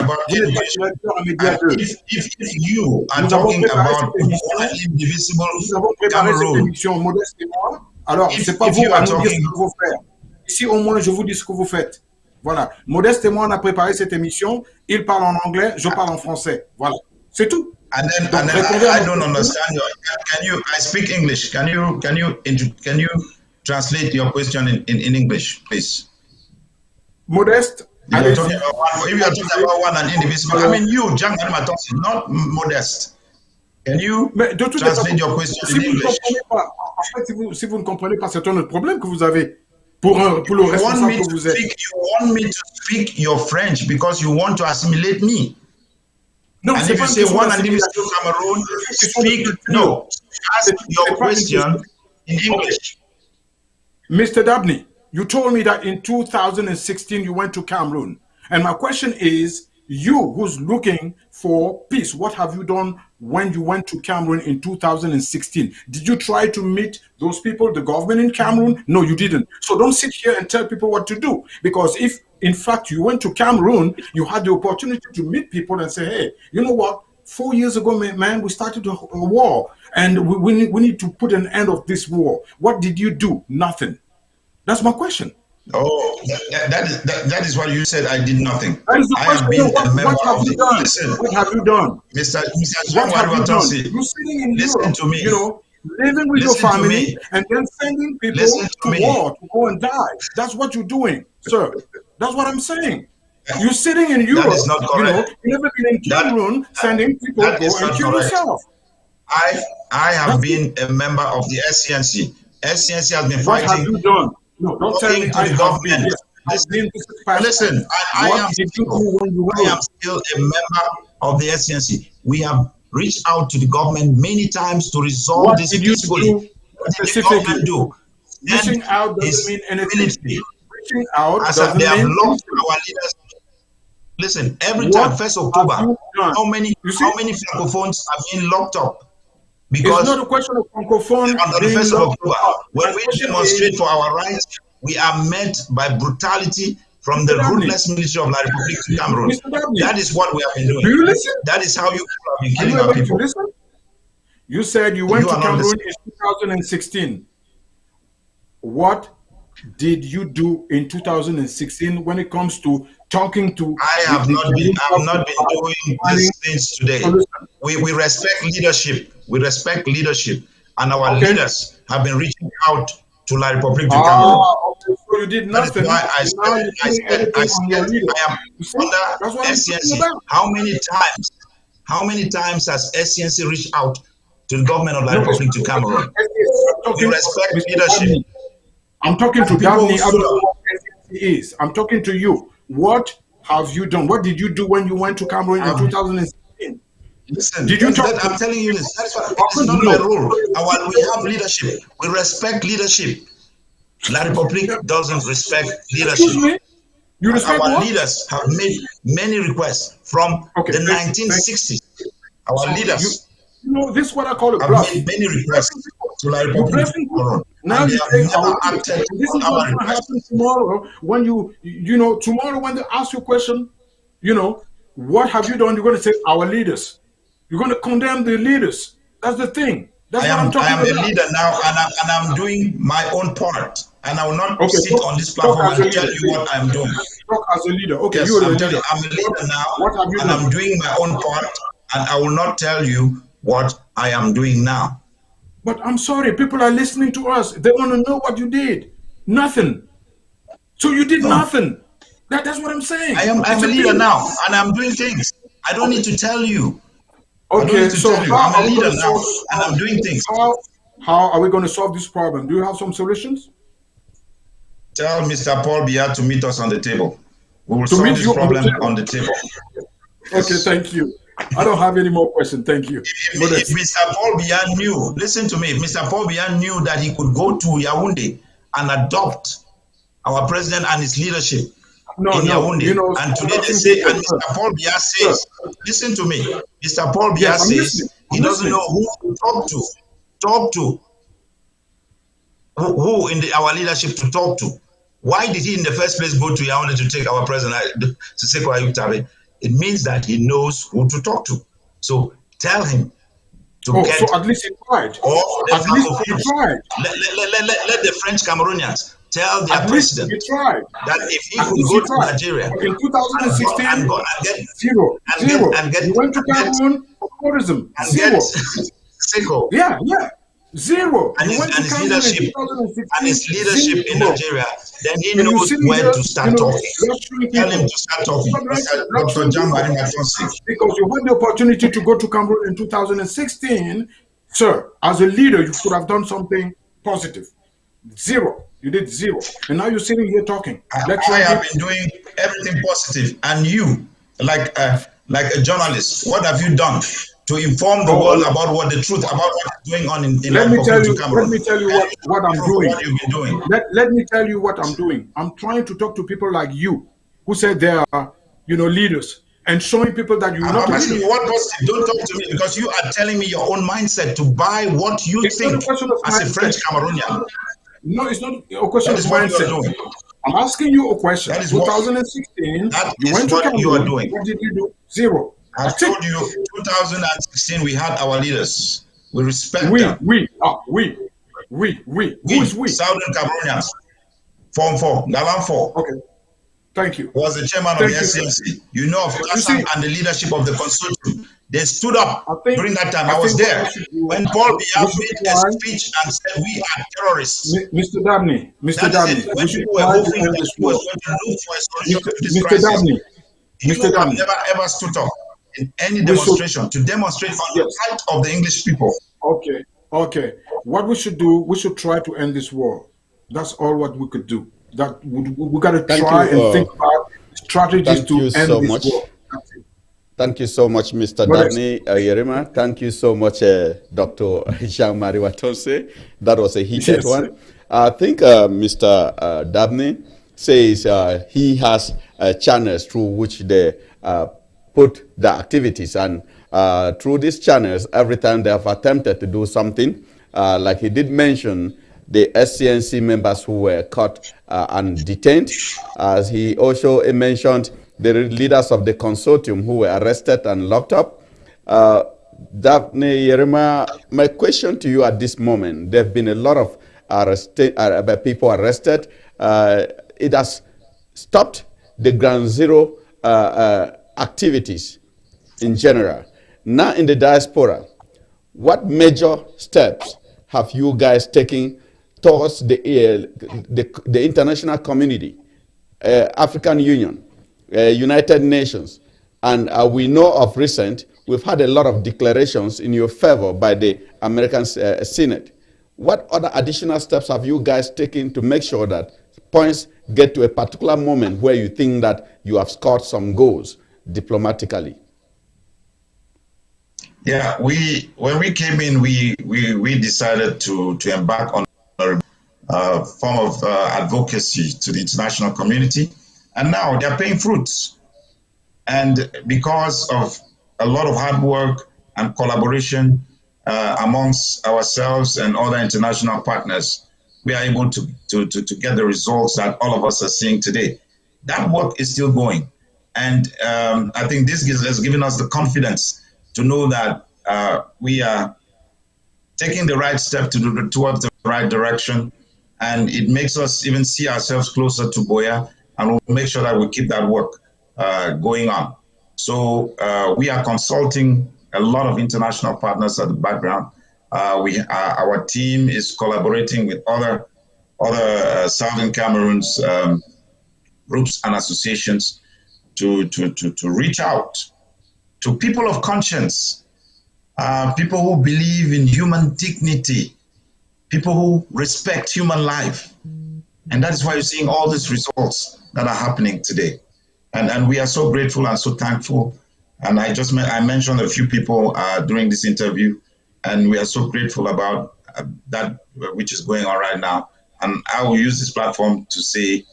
if you are talking about one indivisible Cameroun, Modeste et moi, alors c'est pas vous à nous dire ce qu'il faut faire. Ici au moins je vous dis ce que vous faites. Voilà. Modeste et moi on a préparé cette émission. Il parle en anglais, je parle en français. Voilà. C'est tout. And then, Donc, I don't understand your. Can you? I speak English. Can you translate your question in English, please? Modeste, If you're talking allez-y. about one, if you're talking about one and indivisible, I mean you, Jean Thompson, not Modeste. Can you Mais de toute translate façon, your question si in vous ne English? comprenez pas, en fait, si vous ne comprenez pas, c'est un autre problème que vous avez pour le responsable que vous êtes. You want me to speak your French because you want to assimilate me. Non, And c'est if pas you une say question one and d'assimilation. Cameroon, C'est une question de speak, culture. no, ask your C'est pas une question question. in English. Mr. Dabney, you told me that in 2016 you went to Cameroon. And my question is, you who's looking for peace, what have you done when you went to Cameroon in 2016? Did you try to meet those people, the government in Cameroon? No, you didn't. So don't sit here and tell people what to do. Because if, in fact, you went to Cameroon, you had the opportunity to meet people and say, hey, you know what? 4 years ago, man, we started a war. And we need to put an end of this war. What did you do? Nothing. That's my question. Oh, that is what you said. I did nothing. That is the I question. have been a member What have of you the. done? Listen, What have you done? Mr. What have you done? Jean-Marie, You're sitting in listen Europe, to me. you know, living with Listen your to family me. and then sending people Listen to to me. war to go and die. That's what you're doing, sir. That's what I'm saying. You're sitting in Europe, That is not you know, correct. you never been in Cameroon sending people That go is and not kill correct. yourself. I have been a member of the SCNC. SCNC has been What have fighting. you done? No, don't tell me Talking to I the have been. government. Yes, I've been. This is past Listen, tense. I What am did you still, do when you I went? am still a member of the SCNC. We have reached out to the government many times to resolve What this did you peacefully. do What did the specifically? government do? Reaching And out doesn't his mean anything. military, Reaching out as doesn't they have mean locked anything. our leaders. Listen, every What time, 1st have October, you done? how many You see, francophones have been locked up? it's Because not a question of francophone on the being 1st of locked October, up. when My we question demonstrate is, for our rights, we are met by brutality from the Mr. Dabney, ruthless military of La Republique of Cameroon. Mr. Dabney, That is what we have been doing. do you listen? That is how you people have been Are killing you our able to people. listen? You said you You went to are not Cameroon listening. in 2016. What did you do in 2016 when it comes to talking to I have the not been government doing these things today. solution? We respect leadership. We respect leadership. And our Okay. leaders have been reaching out to La Republique du Cameroon. Okay. So you did That is nothing. why I and now said, you're putting everything on your leader. I am You see? under That's what I'm talking SCNC. about. How many times has SCNC reached out to the government of La No, Republique du Cameroon? I'm talking We respect Mr. leadership. Dabney. I'm talking to People Dabney. I don't stood know up. what SNC is. I'm talking to you. What have you done? What did you do when you went to Cameroon in 2016? Listen, Did you talk? I'm telling you this. That's what, it's not my role. We have leadership. We respect leadership. La Republique doesn't respect leadership. Excuse me? You respect Our what? leaders have made many requests from Okay, the 1960s. Our leaders You know, this is what I call a have bluff. made many requests to La You're Republique. bluffing people. Now And they you have say never our acted and this is on our what's going to happen requests. tomorrow when you know, tomorrow when they ask you a question, you know, what have you done? You're going to say our leaders. You're going to condemn the leaders. That's the thing. That's what I'm I talking am about. a leader now, and I'm doing my own part. And I will not Okay, sit on this platform talk as a and tell leader, you please. what I'm doing. Talk as a leader. Okay, Yes, you're the I'm leader. I'm a leader now, What have you and done? I'm doing my own part, and I will not tell you what I am doing now. But I'm sorry, people are listening to us. They want to know what you did. Nothing. So you did nothing. That's what I'm saying. I'm It's a leader thing. now, and I'm doing things. I don't need to tell you. I don't Okay, need to so tell you. how I'm are a we leader going to now, solve this and I'm problem? doing things. How are we going to solve this problem? Do you have some solutions? Tell Mr. Paul Biya to meet us on the table. We will To solve meet this you on the problem table. on the table. Okay, thank you. I don't have any more questions. Thank you. If Mr. Paul Biya knew, listen to me, if Mr. Paul Biya knew that he could go to Yaoundé and adopt our president and his leadership in Yaoundé, you know, and today they say, and Mr. Paul Biya says, listen to me, Mr. Paul Biya says he doesn't know who to talk to, who in our leadership to talk to. Why did he in the first place go to Yaoundé to take our president, Siseko Ayub Tabe? It means that he knows who to talk to. So tell him to get. So at least he tried. At least he tried. Let the French Cameroonians tell their president that if he could go to Nigeria in 2016, and get zero. and You went to Cameroon for tourism. and Zero. get Seko Yeah, yeah. Zero. and You went to his Cameroon in leadership 2016. in Zero. Nigeria, then he And you're knows sitting when here, to start talking. lecturing Tell him people. to start talking. Dr. Lecturing Jean people. Marie Matonsi. Because you had the opportunity to go to Cameroon in 2016, sir, as a leader, you could have done something positive. Zero. You did zero. And now you're sitting here talking, I lecturing have people. been doing everything positive, and you, like a journalist, what have you done to inform the world about what the truth about what is going on in Let me tell Republic you, to Cameroon? what I'm Prove doing. what you've been doing. Let me tell you what I'm doing. I'm trying to talk to people like you who said they are, leaders, and showing people that you're not I'm a asking leader. you what positive. Don't talk to me because you are telling me your own mindset to buy what you It's not a think question of as a French mindset. Cameroonian. No, it's not a question That of is what you are mindset. doing. I'm asking you a question. That is what 2016, that you is went to what you are Cameroon. doing. What did you do? Zero. I've That's it. told you, 2016, we had our leaders. We respect We, them. we, ah, we. Who is we? Southern Cameroonians, Form 4, Galan 4, Okay. Thank you. was the chairman of Thank the you, sir. SCMC. You know of You see, Kassan and the leadership of the consortium. They stood up I think during that time. I I was think what there we should do, when Paul we Biya should made a try, speech and said, "We are terrorists." Mr. That is Dabney, it. When we should people were try to hoping end that this he was war. going to look for a solution to this Mr. crisis, Dabney, you Mr. have Dabney, never ever stood up in any we should, demonstration to demonstrate on the yes, plight of the English people. okay, okay. What we should do, we should try to end this war. That's all what we could do. That we got to Thank try you. and think about strategies Thank you to end so this much. war. That's it. Thank you so much, Mr. Modest. Dabney Yerima. Thank you so much, Dr. Jean-Marie Watonse. That was a heated Yes, sir. one. I think Mr. Dabney says he has channels through which they put the activities, and through these channels, every time they have attempted to do something, like he did mention, the SCNC members who were caught and detained, as he also mentioned the leaders of the consortium who were arrested and locked up. Dabney Yerima, my question to you at this moment, there have been a lot of people arrested. It has stopped the ground zero activities in general. Now in the diaspora, what major steps have you guys taken towards the international community, African Union, United Nations? And we know of recent, we've had a lot of declarations in your favor by the American Senate. What other additional steps have you guys taken to make sure that points get to a particular moment where you think that you have scored some goals diplomatically? Yeah, when we came in, we decided to embark on a form of advocacy to the international community, and now they're paying fruits. And because of a lot of hard work and collaboration amongst ourselves and other international partners, we are able to get the results that all of us are seeing today. That work is still going. And I think this has given us the confidence to know that we are taking the right step towards the right direction. And it makes us even see ourselves closer to Boya, and we'll make sure that we keep that work going on. So we are consulting a lot of international partners at the background. Our team is collaborating with other Southern Cameroon's groups and associations to reach out to people of conscience, people who believe in human dignity, people who respect human life. And that is why you're seeing all these results that are happening today. And we are so grateful and so thankful. And I mentioned a few people during this interview, and we are so grateful about that which is going on right now. And I will use this platform to say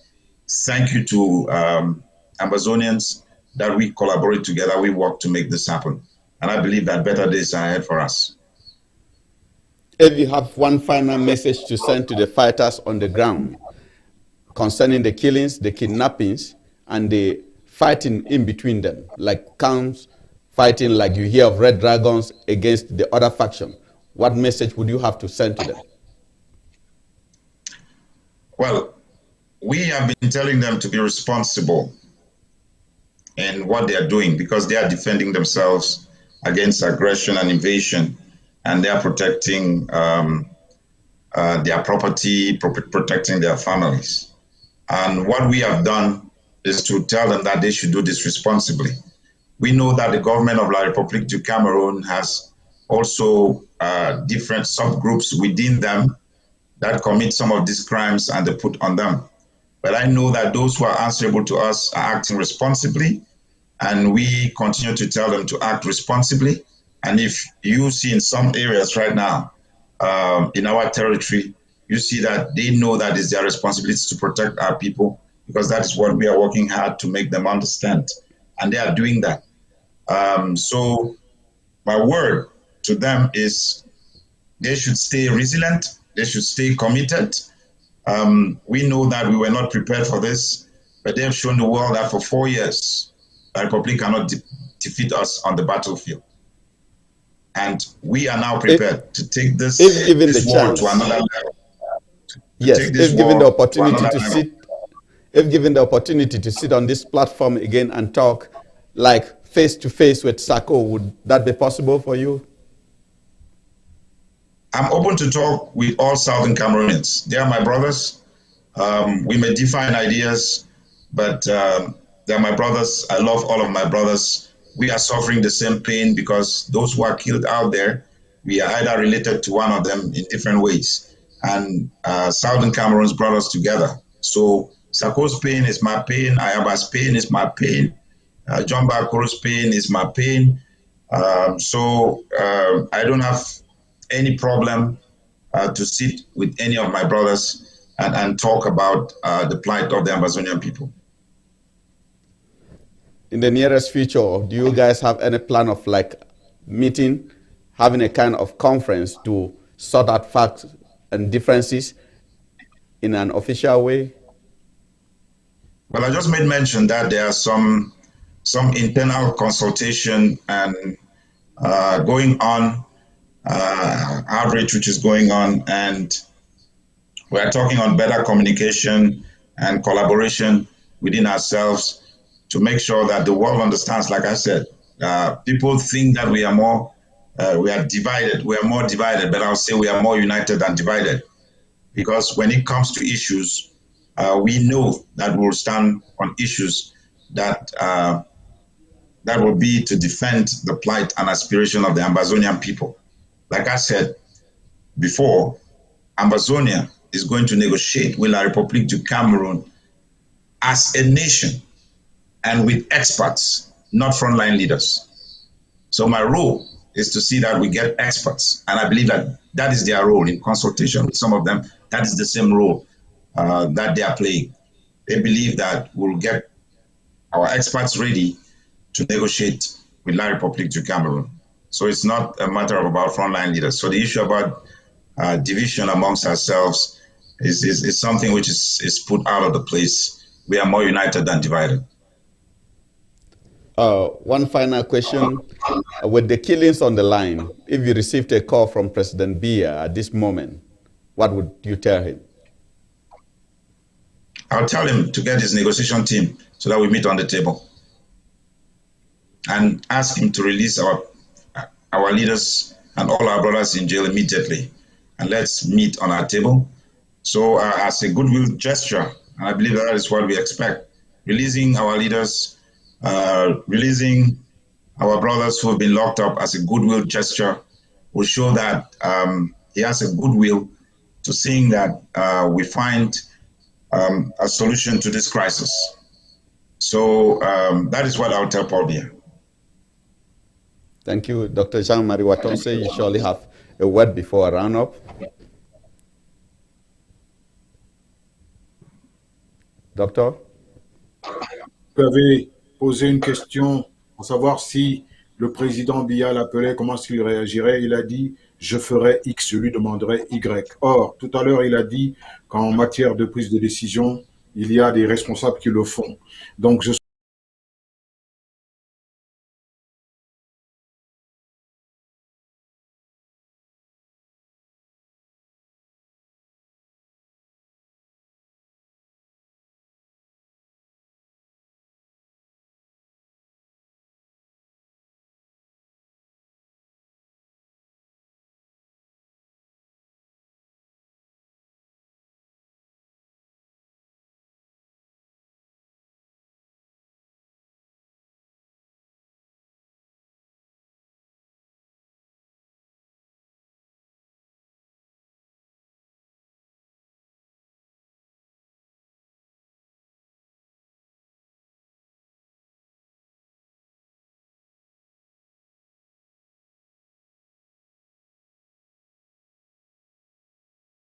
thank you to Ambazonians that we collaborate together, we work to make this happen. And I believe that better days are ahead for us. If you have one final message to send to the fighters on the ground concerning the killings, the kidnappings, and the fighting in between them, like counts fighting like you hear of Red Dragons against the other faction, what message would you have to send to them? Well, we have been telling them to be responsible in what they are doing because they are defending themselves against aggression and invasion, and they are protecting their property, protecting their families. And what we have done is to tell them that they should do this responsibly. We know that the government of La République du Cameroon has also different subgroups within them that commit some of these crimes and they put on them. But I know that those who are answerable to us are acting responsibly, and we continue to tell them to act responsibly. And if you see in some areas right now in our territory, you see that they know that it's their responsibility to protect our people, because that is what we are working hard to make them understand. And they are doing that. So my word to them is they should stay resilient, they should stay committed. We know that we were not prepared for this, but they have shown the world that for 4 years, the Republic cannot defeat us on the battlefield. And we are now prepared to take this war to another level. Yes, if given the opportunity to sit, if given the opportunity to sit on this platform again and talk like face to face with Sako, would that be possible for you? I'm open to talk with all Southern Cameroonians. They are my brothers. We may differ in ideas, but they're my brothers. I love all of my brothers. We are suffering the same pain because those who are killed out there, we are either related to one of them in different ways. And Southern Cameroon's brought us together. So Sako's pain is my pain. Ayaba's pain is my pain. John Bakoro's pain is my pain. So I don't have any problem to sit with any of my brothers and talk about the plight of the Ambazonian people. In the nearest future, do you guys have any plan of like meeting, having a kind of conference to sort out facts and differences in an official way? Well, I just made mention that there are some internal consultation and going on, outreach which is going on, and we are talking on better communication and collaboration within ourselves to make sure that the world understands. Like I said, people think that we are divided. We are more divided, but I'll say we are more united than divided. Because when it comes to issues, we know that we'll stand on issues that will be to defend the plight and aspiration of the Ambazonian people. Like I said before, Ambazonia is going to negotiate with La République du Cameroon as a nation and with experts, not frontline leaders. So my role is to see that we get experts. And I believe that that is their role in consultation with some of them. That is the same role that they are playing. They believe that we'll get our experts ready to negotiate with La République du Cameroon. So it's not a matter of about frontline leaders. So the issue about division amongst ourselves is something which is put out of the place. We are more united than divided. One final question. With the killings on the line, if you received a call from President Biya at this moment, what would you tell him? I'll tell him to get his negotiation team so that we meet on the table and ask him to release our leaders and all our brothers in jail immediately. And let's meet on our table. So as a goodwill gesture, and I believe that is what we expect, releasing our leaders, releasing our brothers who have been locked up as a goodwill gesture will show that he has a goodwill to seeing that we find a solution to this crisis. So that is what I'll tell Paul Biya. Thank you, Dr. Jean-Marie Watonse. You surely have a word before I round up. Docteur? Vous avez posé une question pour savoir si le président Biya l'appelait, comment est-ce qu'il réagirait. Il a dit « je ferai X, je lui demanderai Y ». Or, tout à l'heure, il a dit qu'en matière de prise de décision, il y a des responsables qui le font. Donc, je